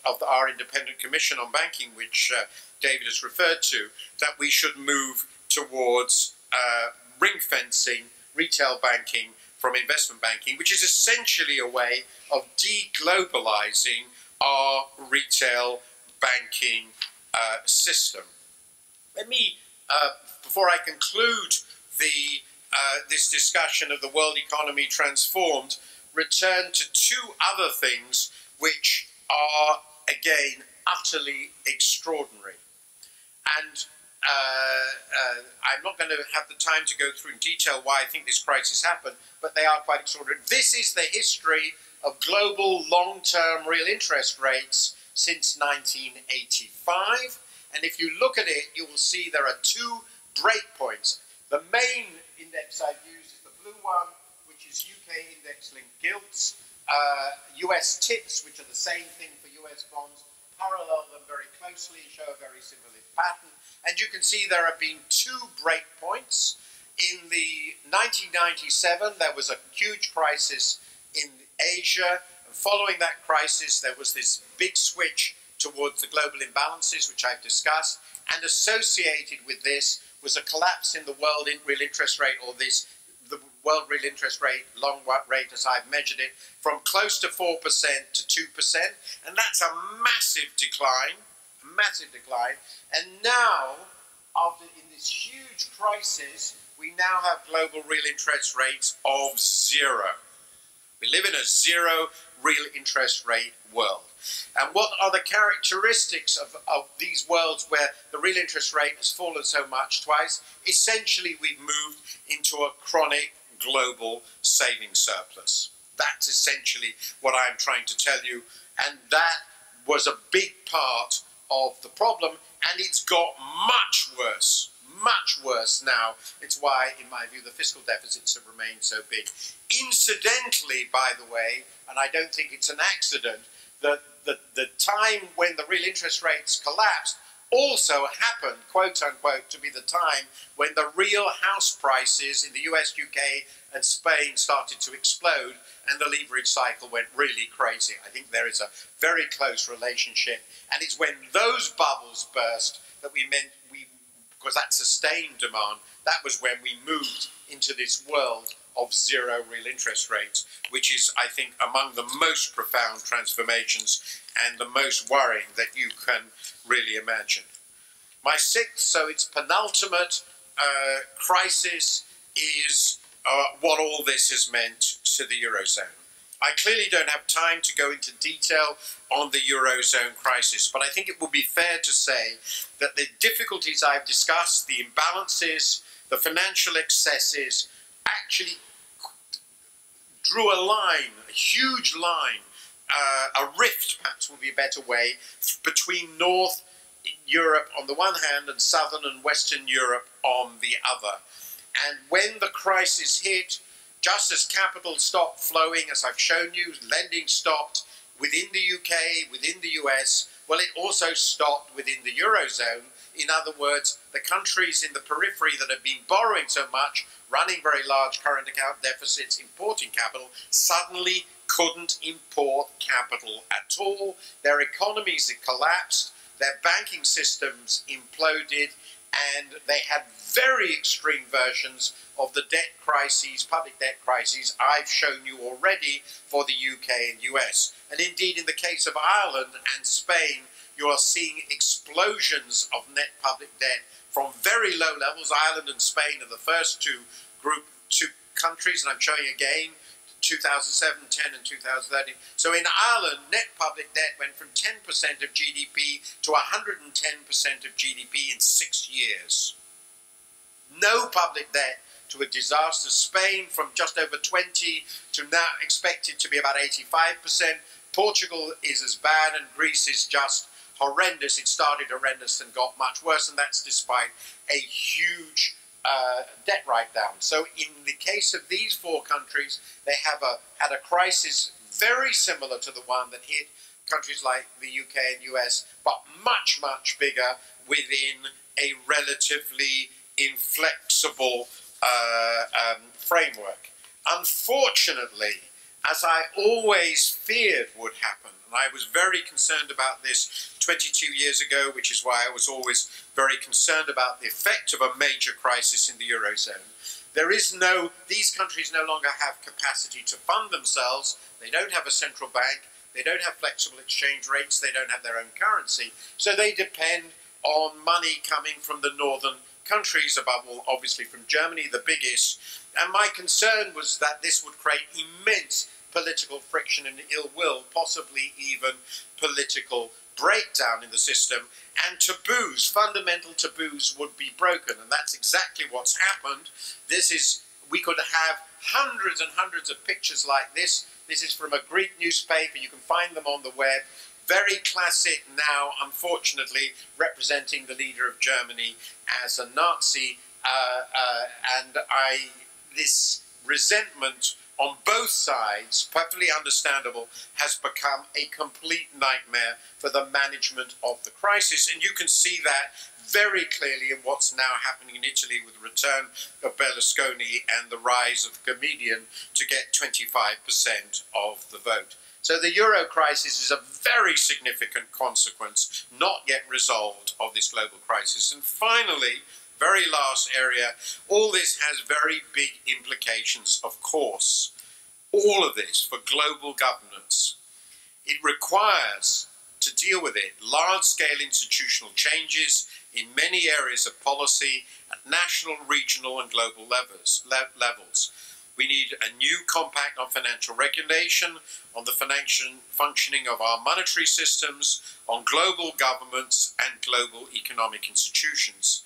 S2: of our Independent Commission on Banking, which David has referred to, that we should move towards ring-fencing retail banking from investment banking, which is essentially a way of de-globalizing our retail banking system. Let me, before I conclude this discussion of the world economy transformed, return to two other things which are, again, utterly extraordinary. And I'm not going to have the time to go through in detail why I think this crisis happened, but they are quite extraordinary. This is the history of global long-term real interest rates since 1985. And if you look at it, you will see there are two breakpoints. The main index I've used is the blue one, which is UK index-linked gilts. US tips, which are the same thing for US bonds, parallel them very closely, show a very similar pattern. And you can see there have been two breakpoints. In the 1997, there was a huge crisis in Asia. And following that crisis, there was this big switch towards the global imbalances, which I've discussed. And associated with this was a collapse in the world real interest rate, or the world real interest rate, long rate as I've measured it, from close to 4% to 2%. And that's a massive decline, And now, in this huge crisis, we now have global real interest rates of zero. We live in a zero real interest rate world. And what are the characteristics of these worlds where the real interest rate has fallen so much twice? Essentially, we've moved into a chronic global saving surplus. That's essentially what I'm trying to tell you. And that was a big part of the problem. And it's got much worse now. It's why, in my view, the fiscal deficits have remained so big. Incidentally, by the way, and I don't think it's an accident, the time when the real interest rates collapsed also happened, quote unquote, to be the time when the real house prices in the US, UK and Spain started to explode and the leverage cycle went really crazy. I think there is a very close relationship, and it's when those bubbles burst that because that sustained demand, that was when we moved into this world of zero real interest rates, which is, I think, among the most profound transformations and the most worrying that you can really imagine. My sixth, so it's penultimate crisis, is what all this has meant to the Eurozone. I clearly don't have time to go into detail on the Eurozone crisis, but I think it would be fair to say that the difficulties I've discussed, the imbalances, the financial excesses, actually drew a line, a huge line, a rift, perhaps would be a better way, between North Europe on the one hand and Southern and Western Europe on the other. And when the crisis hit, just as capital stopped flowing, as I've shown you, lending stopped within the UK, within the US, well, it also stopped within the Eurozone. In other words, the countries in the periphery that have been borrowing so much, running very large current account deficits, importing capital, suddenly couldn't import capital at all. Their economies had collapsed, their banking systems imploded, and they had very extreme versions of the debt crises, public debt crises, I've shown you already for the UK and US. And indeed, in the case of Ireland and Spain, you are seeing explosions of net public debt from very low levels. Ireland and Spain are the first two countries, and I'm showing again 2007, 10 and 2013. So in Ireland, net public debt went from 10% of GDP to 110% of GDP in 6 years. No public debt to a disaster. Spain from just over 20 to now expected to be about 85%. Portugal is as bad, and Greece is just horrendous. It started horrendous and got much worse, and that's despite a huge debt write-down. So in the case of these four countries, they have had a crisis very similar to the one that hit countries like the UK and US, but much, much bigger within a relatively inflexible framework. Unfortunately, as I always feared would happen, and I was very concerned about this 22 years ago, which is why I was always very concerned about the effect of a major crisis in the Eurozone. These countries no longer have capacity to fund themselves. They don't have a central bank. They don't have flexible exchange rates. They don't have their own currency. So they depend on money coming from the northern countries, above all, obviously, from Germany, the biggest. And my concern was that this would create immense political friction and ill will, possibly even political breakdown in the system, and taboos, fundamental taboos, would be broken. And that's exactly what's happened. We could have hundreds and hundreds of pictures like this. This is from a Greek newspaper. You can find them on the web. Very classic now, unfortunately, representing the leader of Germany as a Nazi. This resentment on both sides, perfectly understandable, has become a complete nightmare for the management of the crisis. And you can see that very clearly in what's now happening in Italy with the return of Berlusconi and the rise of the comedian to get 25% of the vote. So the euro crisis is a very significant consequence, not yet resolved, of this global crisis. And finally, very last area, all this has very big implications, of course. All of this for global governance. It requires, to deal with it, large-scale institutional changes in many areas of policy at national, regional and global levels. We need a new compact on financial regulation, on the functioning of our monetary systems, on global governments and global economic institutions.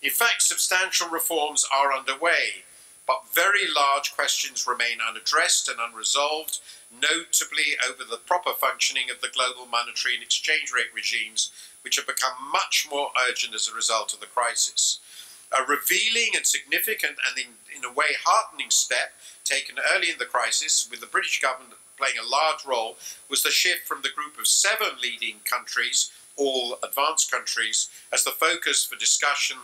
S2: In fact, substantial reforms are underway, but very large questions remain unaddressed and unresolved, notably over the proper functioning of the global monetary and exchange rate regimes, which have become much more urgent as a result of the crisis. A revealing and significant and in a way heartening step taken early in the crisis, with the British government playing a large role, was the shift from the group of 7 leading countries, all advanced countries, as the focus for discussion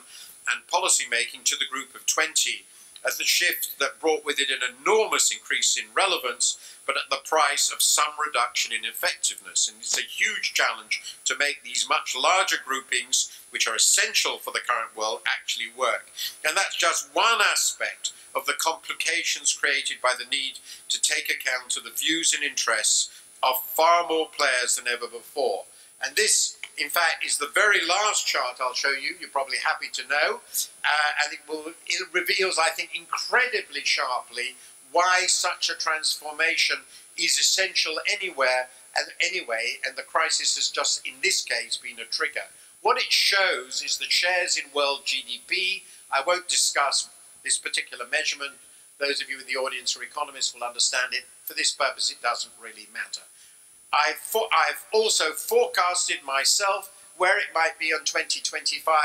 S2: and policy making to the group of 20, as the shift that brought with it an enormous increase in relevance, but at the price of some reduction in effectiveness. And it's a huge challenge to make these much larger groupings, which are essential for the current world, actually work. And that's just one aspect of the complications created by the need to take account of the views and interests of far more players than ever before. And this, in fact, is the very last chart I'll show you. You're probably happy to know. And it reveals, I think, incredibly sharply why such a transformation is essential anywhere and anyway, and the crisis has just, in this case, been a trigger. What it shows is the shares in world GDP. I won't discuss this particular measurement. Those of you in the audience who are economists will understand it. For this purpose, it doesn't really matter. I've also forecasted myself where it might be on 2025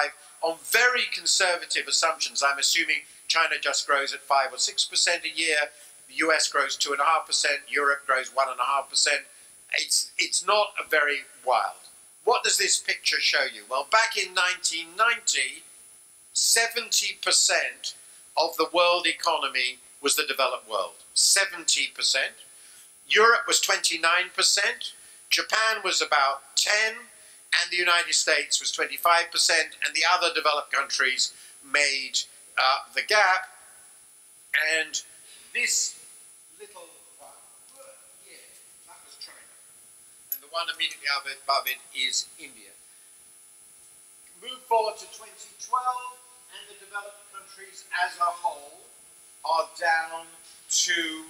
S2: on very conservative assumptions. I'm assuming China just grows at 5 or 6% a year, the US grows 2.5%, Europe grows 1.5%. It's not a very wild. What does this picture show you? Well, back in 1990, 70% of the world economy was the developed world. 70%. Europe was 29%, Japan was about 10%, and the United States was 25%, and the other developed countries made the gap. And this little one, yeah, that was China. And the one immediately above it is India. Move forward to 2012, and the developed countries as a whole are down to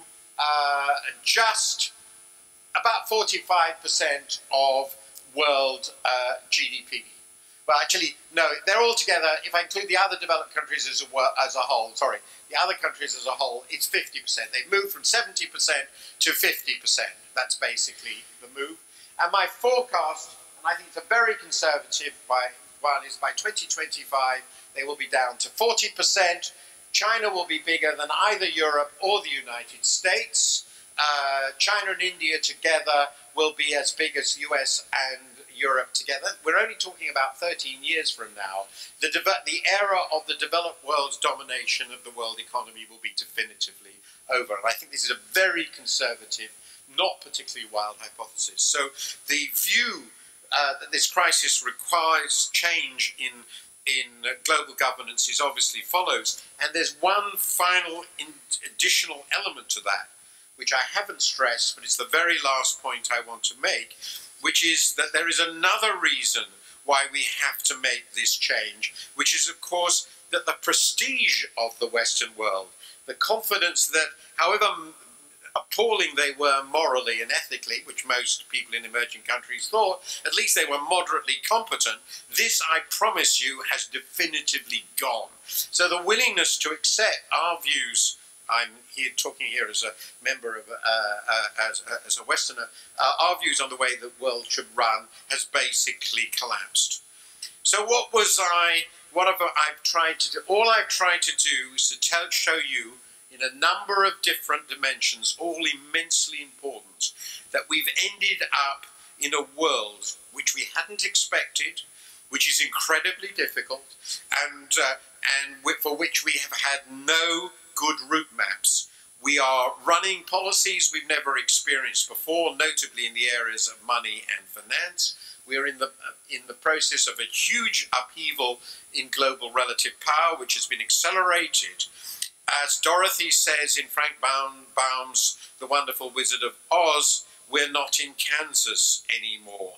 S2: just about 45% of world GDP. Well, actually, no, they're all together. If I include the other developed countries as a whole, the other countries as a whole, it's 50%. They've moved from 70% to 50%. That's basically the move. And my forecast, and I think it's a very conservative one, is by 2025, they will be down to 40%. China will be bigger than either Europe or the United States. China and India together will be as big as US and Europe together. We're only talking about 13 years from now. The era of the developed world's domination of the world economy will be definitively over. And I think this is a very conservative, not particularly wild hypothesis. So the view that this crisis requires change in global governance is obviously follows. And there's one final additional element to that, which I haven't stressed, but it's the very last point I want to make, which is that there is another reason why we have to make this change, which is, of course, that the prestige of the Western world, the confidence that, however appalling they were morally and ethically, which most people in emerging countries thought, at least they were moderately competent, this, I promise you, has definitively gone. So the willingness to accept our views, I'm here talking here as a member of, as a Westerner, our views on the way the world should run has basically collapsed. So what have I tried to do? All I've tried to do is to show you in a number of different dimensions, all immensely important, that we've ended up in a world which we hadn't expected, which is incredibly difficult, and for which we have had no good route maps. We are running policies we've never experienced before, notably in the areas of money and finance. We are in the process of a huge upheaval in global relative power, which has been accelerated. As Dorothy says in Frank Baum's The Wonderful Wizard of Oz, we're not in Kansas anymore.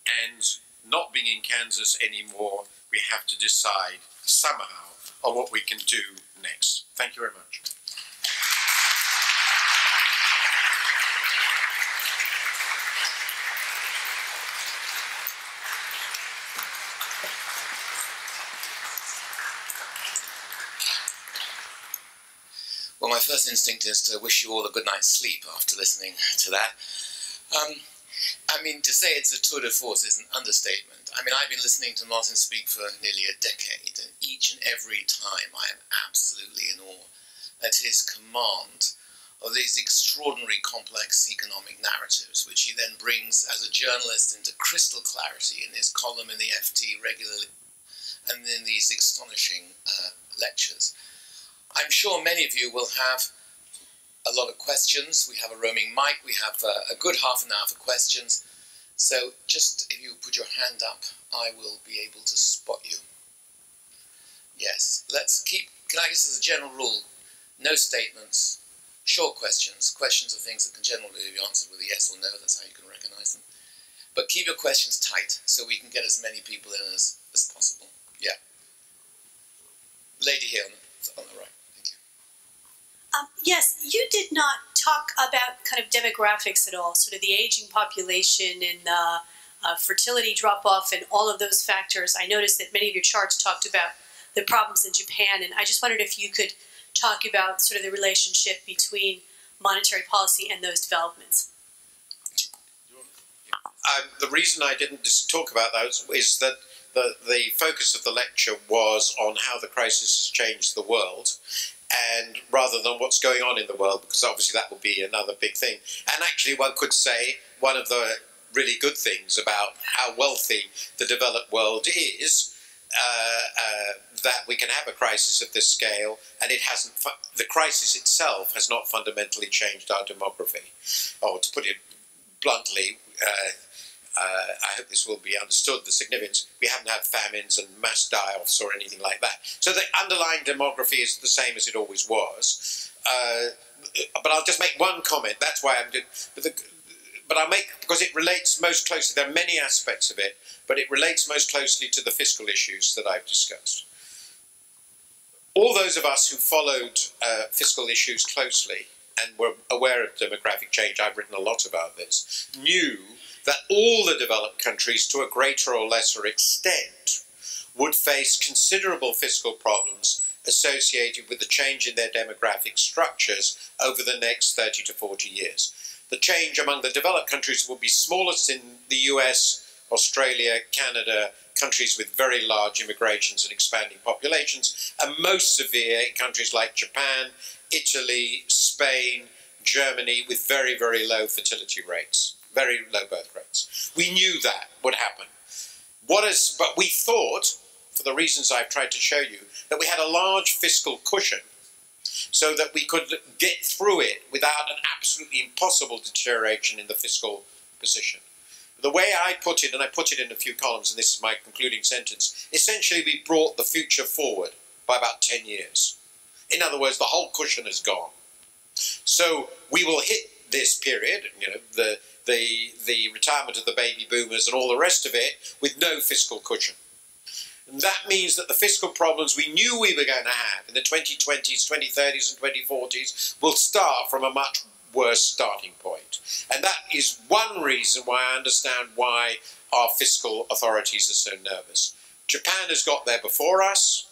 S2: And not being in Kansas anymore, we have to decide somehow on what we can do next. Thank you very much.
S1: Well, my first instinct is to wish you all a good night's sleep after listening to that. I mean, to say it's a tour de force is an understatement. I mean, I've been listening to Martin speak for nearly a decade, and each and every time I am absolutely in awe at his command of these extraordinary complex economic narratives, which he then brings as a journalist into crystal clarity in his column in the FT regularly, and in these astonishing lectures. I'm sure many of you will have a lot of questions. We have a roaming mic. We have a good half an hour for questions. So just if you put your hand up, I will be able to spot you. Yes, let's keep, can I guess as a general rule, no statements, short questions. Questions are things that can generally be answered with a yes or no. That's how you can recognize them. But keep your questions tight so we can get as many people in as possible. Yeah. Lady here on the right.
S3: Yes, you did not talk about kind of demographics at all, sort of the aging population and fertility drop-off and all of those factors. I noticed that many of your charts talked about the problems in Japan, and I just wondered if you could talk about sort of the relationship between monetary policy and those developments.
S2: The reason I didn't just talk about those is that the focus of the lecture was on how the crisis has changed the world, and rather than what's going on in the world, because obviously that will be another big thing. And actually one could say one of the really good things about how wealthy the developed world is, that we can have a crisis of this scale, and it hasn't, the crisis itself has not fundamentally changed our demography. Or to put it bluntly, I hope this will be understood, the significance, we haven't had famines and mass die-offs or anything like that. So the underlying demography is the same as it always was. But I'll just make one comment, that's why I'm doing, but I'll make, because it relates most closely, there are many aspects of it, but it relates most closely to the fiscal issues that I've discussed. All those of us who followed fiscal issues closely and were aware of demographic change, I've written a lot about this, knew that all the developed countries, to a greater or lesser extent, would face considerable fiscal problems associated with the change in their demographic structures over the next 30 to 40 years. The change among the developed countries will be smallest in the US, Australia, Canada, countries with very large immigrations and expanding populations, and most severe in countries like Japan, Italy, Spain, Germany, with very, very low fertility rates, very low birth rates. We knew that would happen. But we thought, for the reasons I've tried to show you, that we had a large fiscal cushion so that we could get through it without an absolutely impossible deterioration in the fiscal position. The way I put it, and I put it in a few columns, and this is my concluding sentence, essentially we brought the future forward by about 10 years. In other words, the whole cushion is gone. So we will hit this period, you know, the retirement of the baby boomers and all the rest of it, with no fiscal cushion. And that means that the fiscal problems we knew we were going to have in the 2020s, 2030s and 2040s will start from a much worse starting point. And that is one reason why I understand why our fiscal authorities are so nervous. Japan has got there before us,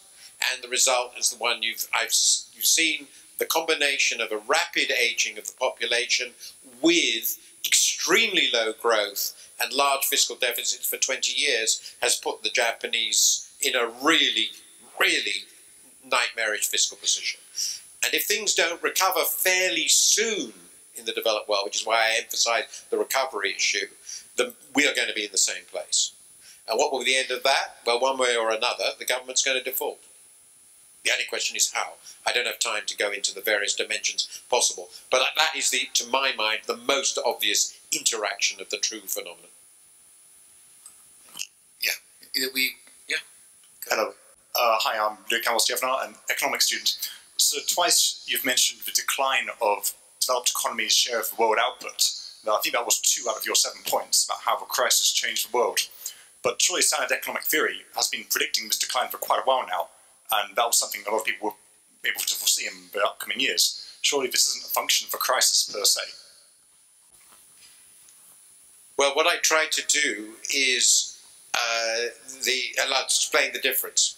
S2: and the result is the one you've seen, the combination of a rapid aging of the population with extremely low growth and large fiscal deficits for 20 years has put the Japanese in a really, really nightmarish fiscal position. And if things don't recover fairly soon in the developed world, which is why I emphasize the recovery issue, then we are going to be in the same place. And what will be the end of that? Well, one way or another, the government's going to default. The only question is how. I don't have time to go into the various dimensions possible, but that is, to my mind, the most obvious interaction of the true phenomenon.
S1: Yeah.
S4: Hello. Hi, I'm Luke Campbell-Stefano, an economics student. So twice you've mentioned the decline of developed economies' share of the world output. Now, I think that was 2 out of your 7 points about how the crisis changed the world. But surely standard economic theory has been predicting this decline for quite a while now, and that was something a lot of people were able to foresee in the upcoming years. Surely this isn't a function of a crisis per se.
S2: Well, what I tried to do is I'll explain the difference.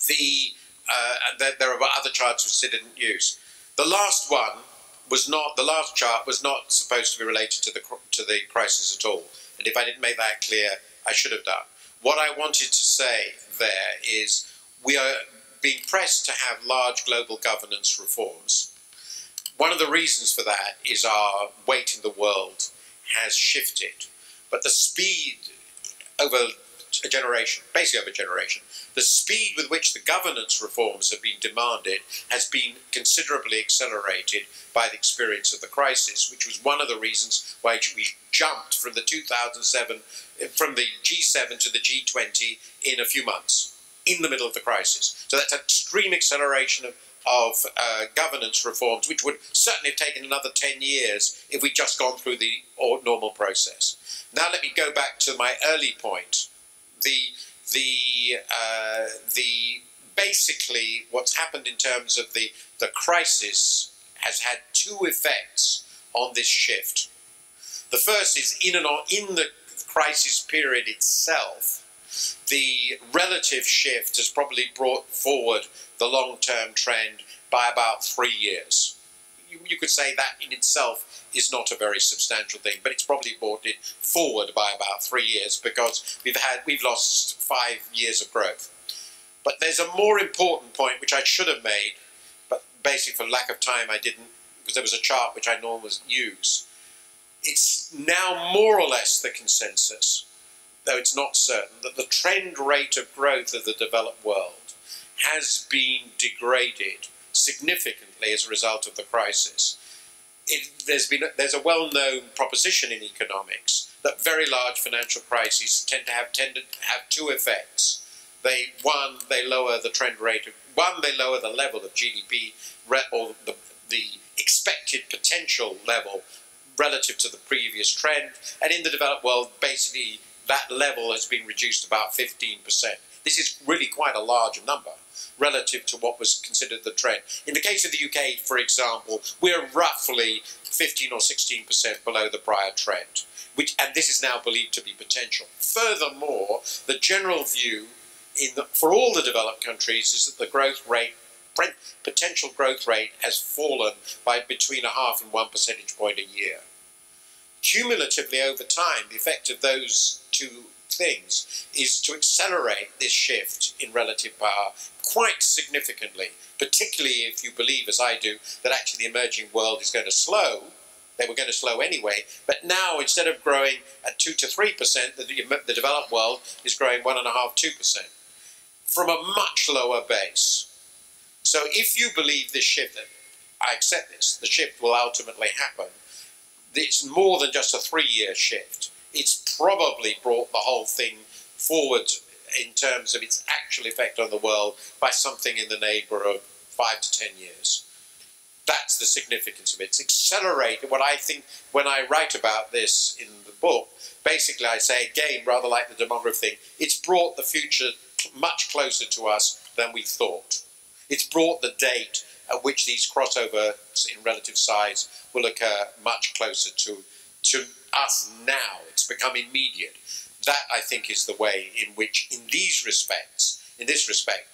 S2: There are other charts which I didn't use. The last chart was not supposed to be related to the crisis at all. And if I didn't make that clear, I should have done. What I wanted to say there is we are being pressed to have large global governance reforms. One of the reasons for that is our weight in the world has shifted. But the speed over a generation, basically over a generation, the speed with which the governance reforms have been demanded has been considerably accelerated by the experience of the crisis, which was one of the reasons why we jumped from the from the G7 to the G20 in a few months, in the middle of the crisis. So that's an extreme acceleration of governance reforms, which would certainly have taken another 10 years if we'd just gone through the normal process. Now let me go back to my early point. Basically, what's happened in terms of the crisis has had 2 effects on this shift. The first is in the crisis period itself, the relative shift has probably brought forward the long-term trend by about 3 years. You could say that in itself is not a very substantial thing, but it's probably brought it forward by about 3 years because we've lost 5 years of growth. But there's a more important point which I should have made, but basically for lack of time I didn't, because there was a chart which I normally use. It's now more or less the consensus, though it's not certain, that the trend rate of growth of the developed world has been degraded significantly as a result of the crisis. There's a well-known proposition in economics that very large financial crises tend to have 2 effects. They lower the trend rate they lower the level of GDP or the expected potential level relative to the previous trend, and in the developed world, basically that level has been reduced about 15%. This is really quite a large number relative to what was considered the trend. In the case of the UK, for example, we're roughly 15 or 16% below the prior trend, and this is now believed to be potential. Furthermore, the general view for all the developed countries is that the potential growth rate has fallen by between 0.5 and 1 percentage point a year. Cumulatively over time, the effect of those 2 things is to accelerate this shift in relative power quite significantly, particularly if you believe, as I do, that actually the emerging world is going to slow. They were going to slow anyway, but now instead of growing at 2 to 3%, the developed world is growing 1.5–2% from a much lower base. So if you believe this shift, I accept this, the shift will ultimately happen. It's more than just a 3-year shift. It's probably brought the whole thing forward in terms of its actual effect on the world by something in the neighbourhood of 5 to 10 years. That's the significance of it. It's accelerated what I think when I write about this in the book. Basically, I say, again, rather like the demography thing, it's brought the future much closer to us than we thought. It's brought the date at which these crossovers in relative size will occur much closer to us now. It's become immediate. That, I think, is the way in which, in this respect,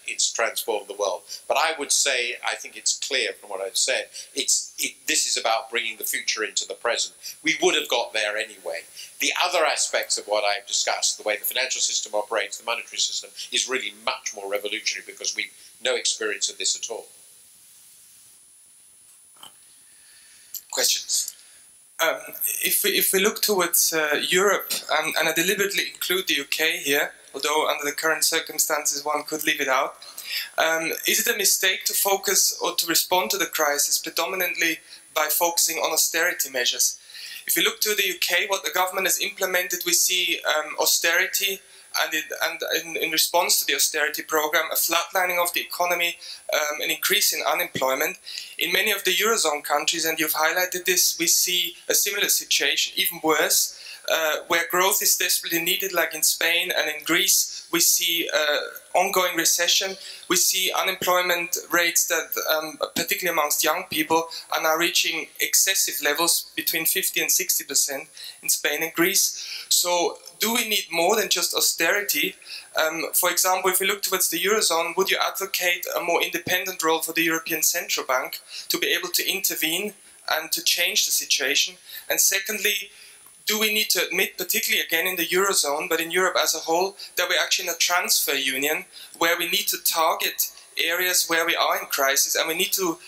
S2: it's transformed the world. But I would say, I think it's clear from what I've said, this is about bringing the future into the present. We would have got there anyway. The other aspects of what I've discussed, the way the financial system operates, the monetary system, is really much more revolutionary because we've no experience of this at all.
S1: Questions?
S5: If we look towards Europe, and I deliberately include the UK here, although under the current circumstances one could leave it out, is it a mistake to focus or to respond to the crisis predominantly by focusing on austerity measures? If you look to the UK, what the government has implemented, we see austerity, and in response to the austerity program, a flatlining of the economy, an increase in unemployment. In many of the Eurozone countries, and you've highlighted this, we see a similar situation, even worse, where growth is desperately needed, like in Spain and in Greece. We see ongoing recession. We see unemployment rates that, particularly amongst young people, are now reaching excessive levels between 50 and 60% in Spain and Greece. So do we need more than just austerity? For example, if we look towards the Eurozone, would you advocate a more independent role for the European Central Bank to be able to intervene and to change the situation? And secondly, do we need to admit, particularly again in the Eurozone, but in Europe as a whole, that we're actually in a transfer union where we need to target areas where we are in crisis, and we need to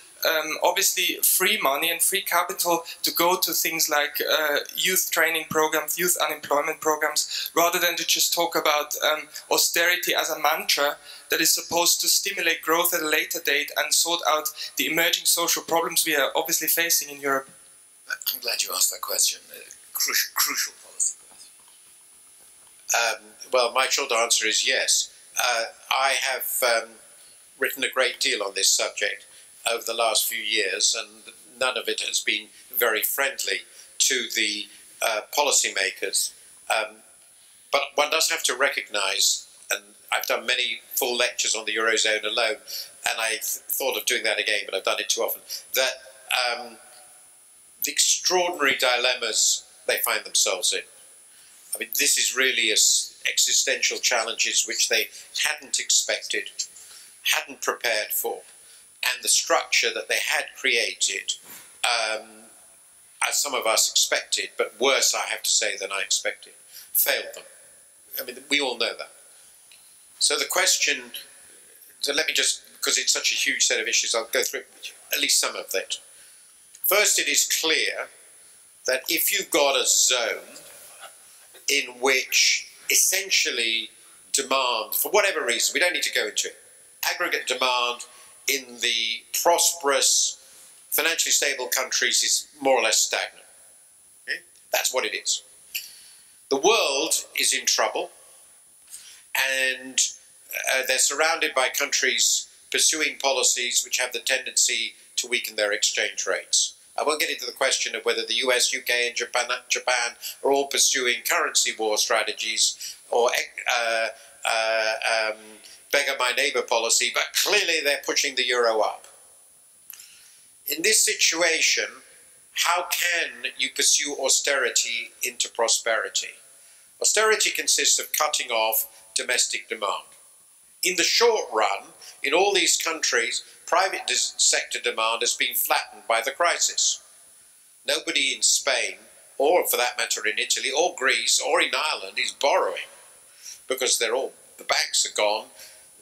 S5: obviously free money and free capital to go to things like youth training programs, youth unemployment programs, rather than to just talk about austerity as a mantra that is supposed to stimulate growth at a later date and sort out the emerging social problems we are obviously facing in Europe?
S1: I'm glad you asked that question. Crucial policy question.
S2: Well, my short answer is yes. I have written a great deal on this subject over the last few years, and none of it has been very friendly to the policymakers. But one does have to recognise, and I've done many full lectures on the Eurozone alone, and I thought of doing that again, but I've done it too often, that the extraordinary dilemmas they find themselves in. I mean, this is really existential challenges which they hadn't expected, hadn't prepared for, and the structure that they had created, as some of us expected, but worse, I have to say, than I expected, failed them. I mean, we all know that. So the question, so let me just, because it's such a huge set of issues, I'll go through at least some of that. First, it is clear that if you've got a zone in which essentially demand, for whatever reason, we don't need to go into it, aggregate demand in the prosperous, financially stable countries is more or less stagnant. Okay? That's what it is. The world is in trouble, and they're surrounded by countries pursuing policies which have the tendency to weaken their exchange rates. I won't get into the question of whether the US, UK and Japan are all pursuing currency war strategies or beggar my neighbour policy, but clearly they're pushing the euro up. In this situation, how can you pursue austerity into prosperity? Austerity consists of cutting off domestic demand. In the short run, in all these countries, private sector demand has been flattened by the crisis. Nobody in Spain, or for that matter in Italy, or Greece, or in Ireland is borrowing. because the banks are gone.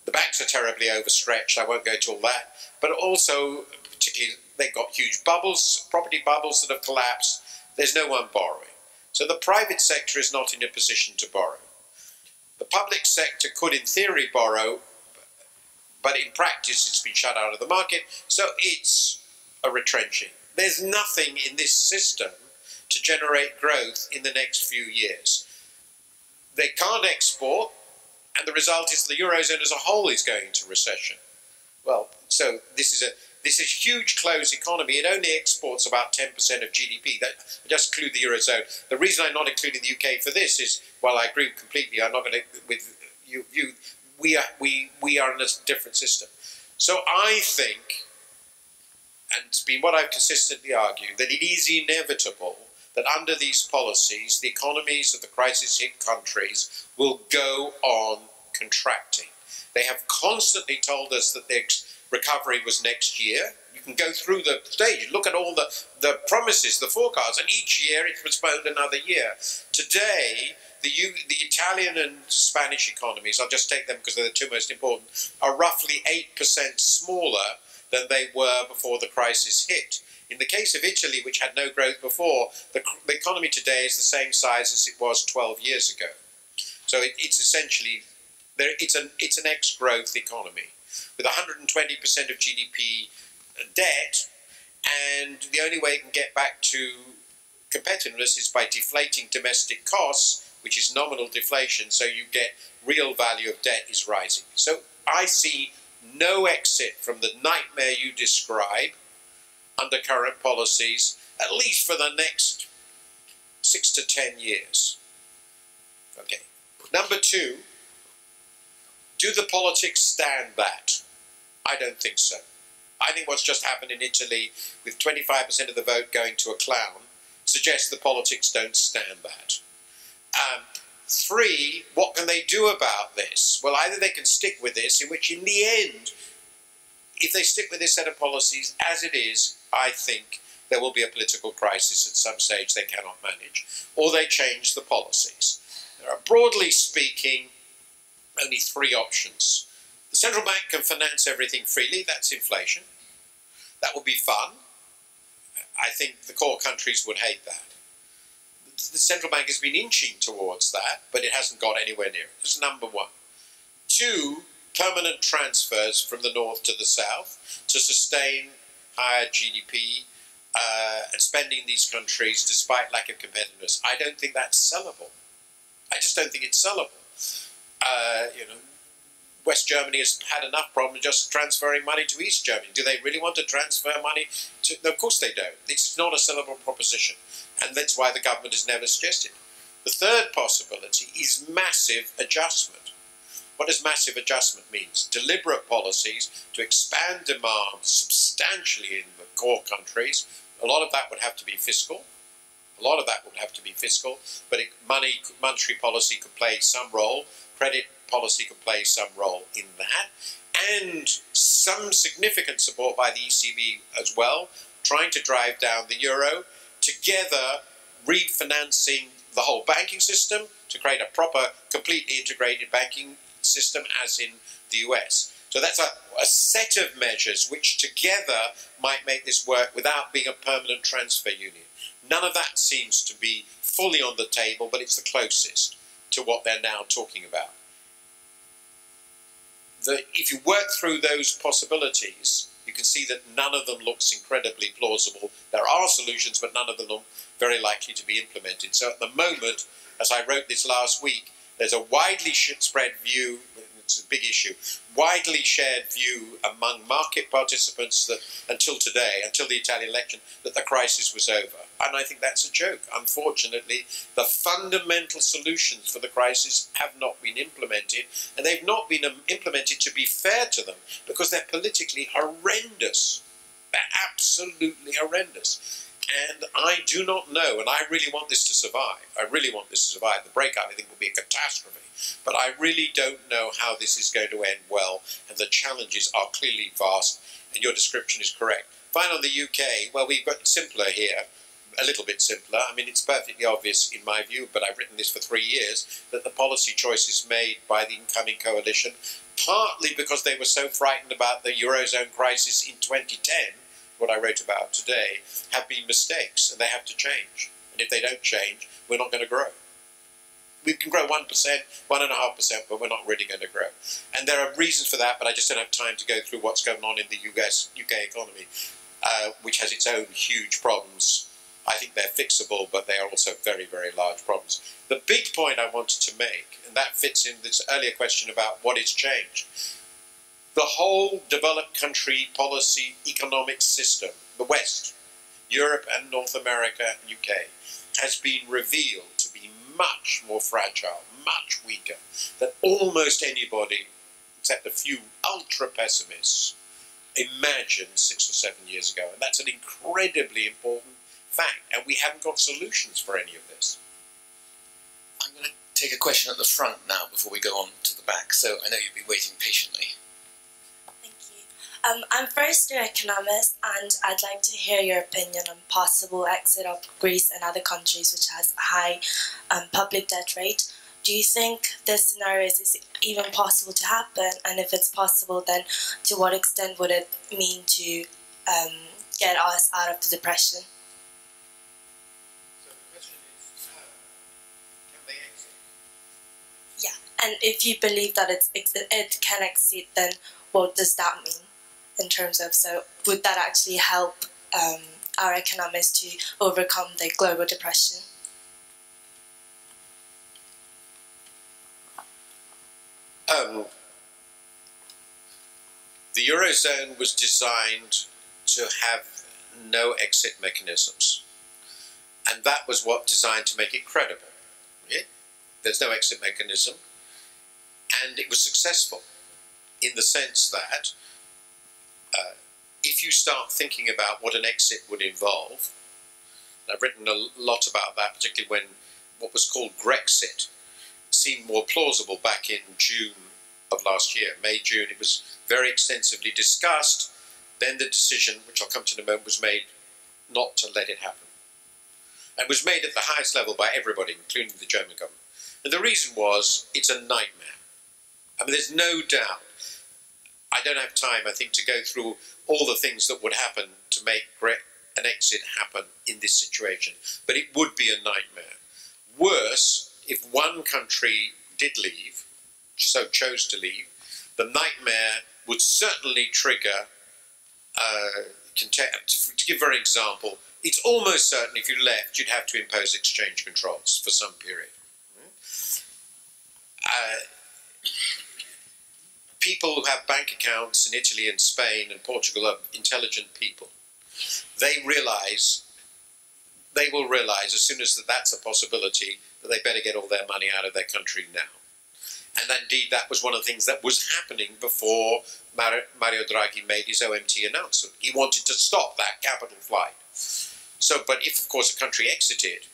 S2: The banks are terribly overstretched. I won't go into all that. But also, particularly, they've got huge bubbles, property bubbles that have collapsed. There's no one borrowing. So the private sector is not in a position to borrow. The public sector could, in theory, borrow, but in practice it's been shut out of the market, so it's a retrenching. There's nothing in this system to generate growth in the next few years. They can't export, and the result is the Eurozone as a whole is going into recession. Well, so this is a huge closed economy. It only exports about 10% of GDP. That just include the Eurozone. The reason I'm not including the UK for this is, while I agree completely, I'm not going to, with you, we are in a different system. So I think, and it's been what I've consistently argued, that it is inevitable that under these policies, the economies of the crisis-hit countries will go on contracting. They have constantly told us that their recovery was next year. You can go through the stage, look at all the promises, the forecasts, and each year it's postponed another year. Today, the Italian and Spanish economies, I'll just take them because they're the two most important, are roughly 8% smaller than they were before the crisis hit. In the case of Italy, which had no growth before, the economy today is the same size as it was 12 years ago. So it's essentially, it's an ex-growth economy with 120% of GDP debt, and the only way it can get back to competitiveness is by deflating domestic costs, which is nominal deflation, so you get real value of debt is rising. So I see no exit from the nightmare you describe under current policies, at least for the next 6 to 10 years. Okay. Number two, do the politics stand that? I don't think so. I think what's just happened in Italy, with 25% of the vote going to a clown, suggests the politics don't stand that. Three, what can they do about this? Well, either they can stick with this, in which in the end, if they stick with this set of policies as it is, I think there will be a political crisis at some stage they cannot manage, or they change the policies. There are, broadly speaking, only three options. The central bank can finance everything freely, that's inflation. That would be fun. I think the core countries would hate that. The central bank has been inching towards that, but it hasn't got anywhere near it. That's number one. Two, permanent transfers from the north to the south to sustain higher GDP and spending in these countries despite lack of competitiveness. I don't think that's sellable. I just don't think it's sellable. West Germany has had enough problem just transferring money to East Germany. Do they really want to transfer money to... No, of course they don't. This is not a sellable proposition. And that's why the government has never suggested. The third possibility is massive adjustment. What does massive adjustment mean? Deliberate policies to expand demand substantially in the core countries. A lot of that would have to be fiscal. But monetary policy could play some role. Credit policy could play some role in that. And some significant support by the ECB as well, trying to drive down the euro, together refinancing the whole banking system to create a proper, completely integrated banking system as in the US. So that's a set of measures which together might make this work without being a permanent transfer union. None of that seems to be fully on the table, but it's the closest to what they're now talking about. If you work through those possibilities, you can see that none of them looks incredibly plausible. There are solutions, but none of them look very likely to be implemented. So at the moment, as I wrote this last week, there's a widely spread view, it's a big issue, widely shared view among market participants that until today, until the Italian election, that the crisis was over. And I think that's a joke. Unfortunately, the fundamental solutions for the crisis have not been implemented, and they've not been implemented, to be fair to them, because they're politically horrendous. They're absolutely horrendous. And I do not know, and I really want this to survive. I really want this to survive. The breakup, I think, will be a catastrophe. But I really don't know how this is going to end well, and the challenges are clearly vast, and your description is correct. Fine on the UK, well, we've got it simpler here. a little bit simpler. I mean, it's perfectly obvious in my view, but I've written this for 3 years, that the policy choices made by the incoming coalition, partly because they were so frightened about the Eurozone crisis in 2010, what I wrote about today, have been mistakes, and they have to change. And if they don't change, we're not going to grow. We can grow 1%, 1.5%, but we're not really going to grow. And there are reasons for that, but I just don't have time to go through what's going on in the UK economy, which has its own huge problems. I think they're fixable, but they are also very, very large problems. The big point I wanted to make, and that fits in this earlier question about what is changed, the whole developed country policy economic system, the West, Europe and North America, UK, has been revealed to be much more fragile, much weaker than almost anybody, except a few ultra-pessimists, imagined 6 or 7 years ago. And that's an incredibly important fact, and we haven't got solutions for any of this.
S1: I'm going to take a question at the front now before we go on to the back, so I know you'll be waiting patiently.
S6: Thank you. I'm first-year economist, and I'd like to hear your opinion on possible exit of Greece and other countries which has a high public debt rate. Do you think this scenario is even possible to happen? And if it's possible, then to what extent would it mean to get us out of the depression?
S2: So the question is, can they exit?
S6: Yeah, and if you believe that it can exit, then what does that mean in terms of, so would that actually help our economists to overcome the global depression?
S2: The Eurozone was designed to have no exit mechanisms. And that was what designed to make it credible. Yeah? There's no exit mechanism. And it was successful in the sense that if you start thinking about what an exit would involve, and I've written a lot about that, particularly when what was called Grexit seemed more plausible back in June of last year. May, June, it was very extensively discussed. Then the decision, which I'll come to in a moment, was made not to let it happen. And was made at the highest level by everybody, including the German government. And the reason was, it's a nightmare. I mean, there's no doubt. I don't have time, I think, to go through all the things that would happen to make an exit happen in this situation. But it would be a nightmare. Worse, if one country did leave, so chose to leave, the nightmare would certainly trigger, to give an example, it's almost certain if you left, you'd have to impose exchange controls for some period. People who have bank accounts in Italy and Spain and Portugal are intelligent people. They will realize as soon as that's a possibility that they better get all their money out of their country now. And indeed, that was one of the things that was happening before Mario Draghi made his OMT announcement. He wanted to stop that capital flight. So, but if, of course, a country exited,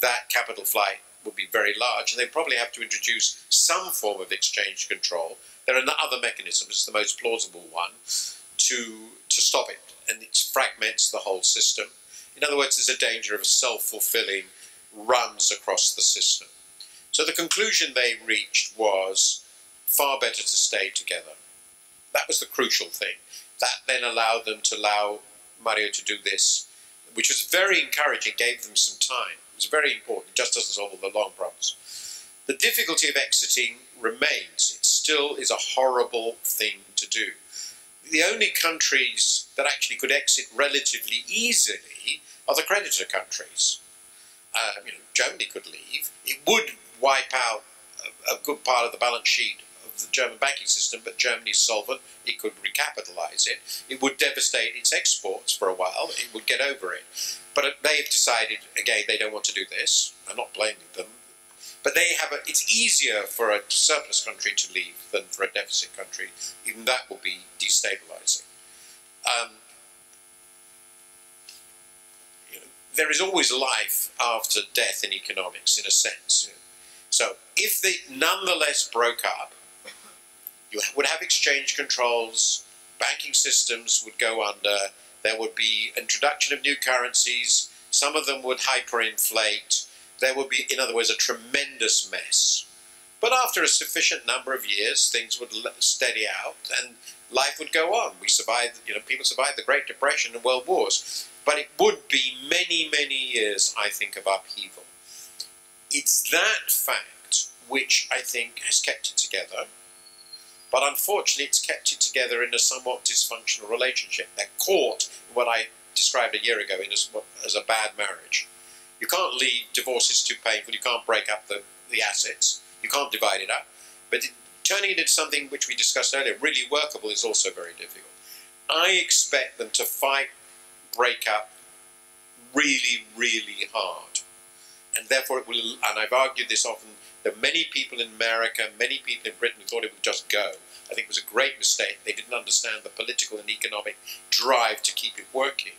S2: that capital flight would be very large, and they'd probably have to introduce some form of exchange control. There are other mechanisms, it's the most plausible one, to stop it, and it fragments the whole system. In other words, there's a danger of a self-fulfilling runs across the system. So the conclusion they reached was far better to stay together. That was the crucial thing. That then allowed them to allow Mario to do this, which was very encouraging, gave them some time. It was very important, it just doesn't solve all the long problems. The difficulty of exiting remains. It still is a horrible thing to do. The only countries that actually could exit relatively easily are the creditor countries. Germany could leave. It would wipe out a good part of the balance sheet of the German banking system, but Germany's solvent. It could recapitalize it. It would devastate its exports for a while. It would get over it. But they've decided, again, they don't want to do this. I'm not blaming them. But it's easier for a surplus country to leave than for a deficit country. Even that will be destabilizing. There is always life after death in economics, in a sense. So if they nonetheless broke up, you would have exchange controls, banking systems would go under, there would be introduction of new currencies, Some of them would hyperinflate. There would be, in other words, a tremendous mess. But after a sufficient number of years, things would steady out and life would go on. We survived, people survived the Great Depression and World Wars. But it would be many, many years, I think, of upheaval. It's that fact which I think has kept it together. But unfortunately, it's kept it together in a somewhat dysfunctional relationship. They're caught in what I described a year ago as a bad marriage. You can't leave, divorce is too painful, you can't break up the assets, you can't divide it up. But turning it into something which we discussed earlier, really workable, is also very difficult. I expect them to fight, break up really, really hard. And therefore it will, and I've argued this often, there are many people in America, many people in Britain who thought it would just go. I think it was a great mistake. They didn't understand the political and economic drive to keep it working.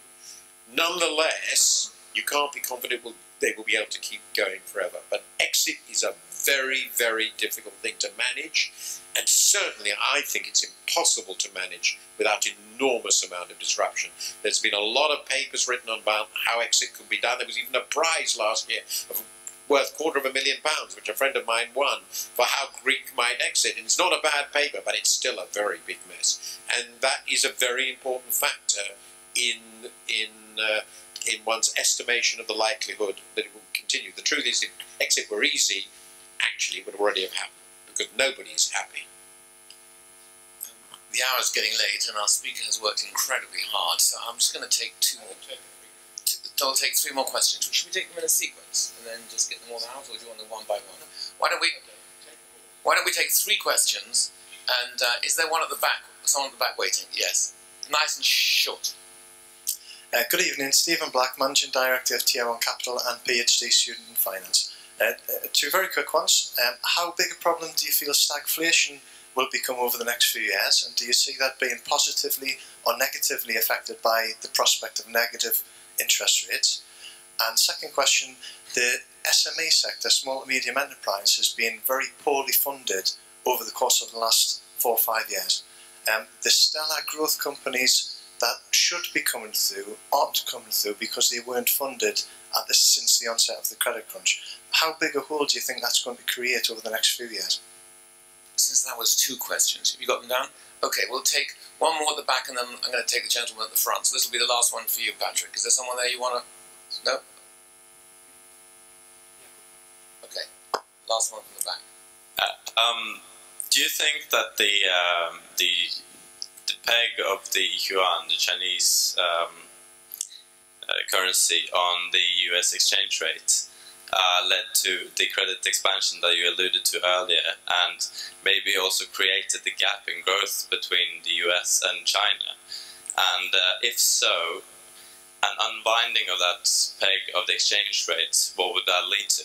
S2: Nonetheless, you can't be confident they will be able to keep going forever. But exit is a very, very difficult thing to manage. And certainly I think it's impossible to manage without enormous amount of disruption. There's been a lot of papers written about how exit could be done. There was even a prize last year worth £250,000, which a friend of mine won, for how Greek might exit. And it's not a bad paper, but it's still a very big mess. And that is a very important factor in one's estimation of the likelihood that it will continue. The truth is, if exit were easy, actually it would already have happened, because nobody is happy.
S1: The hour's getting late and our speaker has worked incredibly hard, so I'm just going to take I'll take three more questions. Should we take them in a sequence and then just get them all out, or do you want them one by one? Why don't we take three questions, and is there one at the back? Someone at the back waiting? Yes. Nice and short.
S7: Good evening, Stephen Black, Managing Director of Tier 1 Capital and PhD student in Finance. Two very quick ones. How big a problem do you feel stagflation will become over the next few years, and do you see that being positively or negatively affected by the prospect of negative interest rates? And second question, the SME sector, small and medium enterprise, has been very poorly funded over the course of the last 4 or 5 years. The stellar growth companies that should be coming through aren't coming through because they weren't funded since the onset of the credit crunch. How big a hole do you think that's going to create over the next few years?
S1: Since that was two questions, have you got them down? Okay, we'll take one more at the back, and then I'm going to take the gentleman at the front. So this will be the last one for you, Patrick. Is there someone there you want to... No? Okay, last one from the back.
S8: Do you think that the peg of the yuan, the Chinese currency, on the US exchange rate led to the credit expansion that you alluded to earlier, and maybe also created the gap in growth between the US and China? And if so, an unbinding of that peg of the exchange rate, what would that lead to?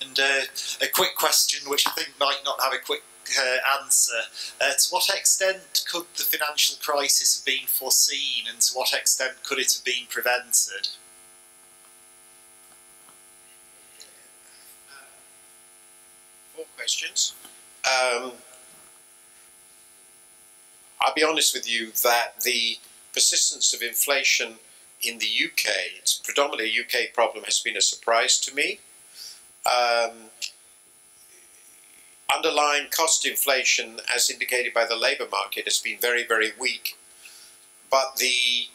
S9: And a quick question, which I think might not have a quick answer. To what extent could the financial crisis have been foreseen, and to what extent could it have been prevented?
S2: More questions. I'll be honest with you that the persistence of inflation in the UK, it's predominantly a UK problem, has been a surprise to me. Underlying cost inflation, as indicated by the labour market, has been very, very weak. But the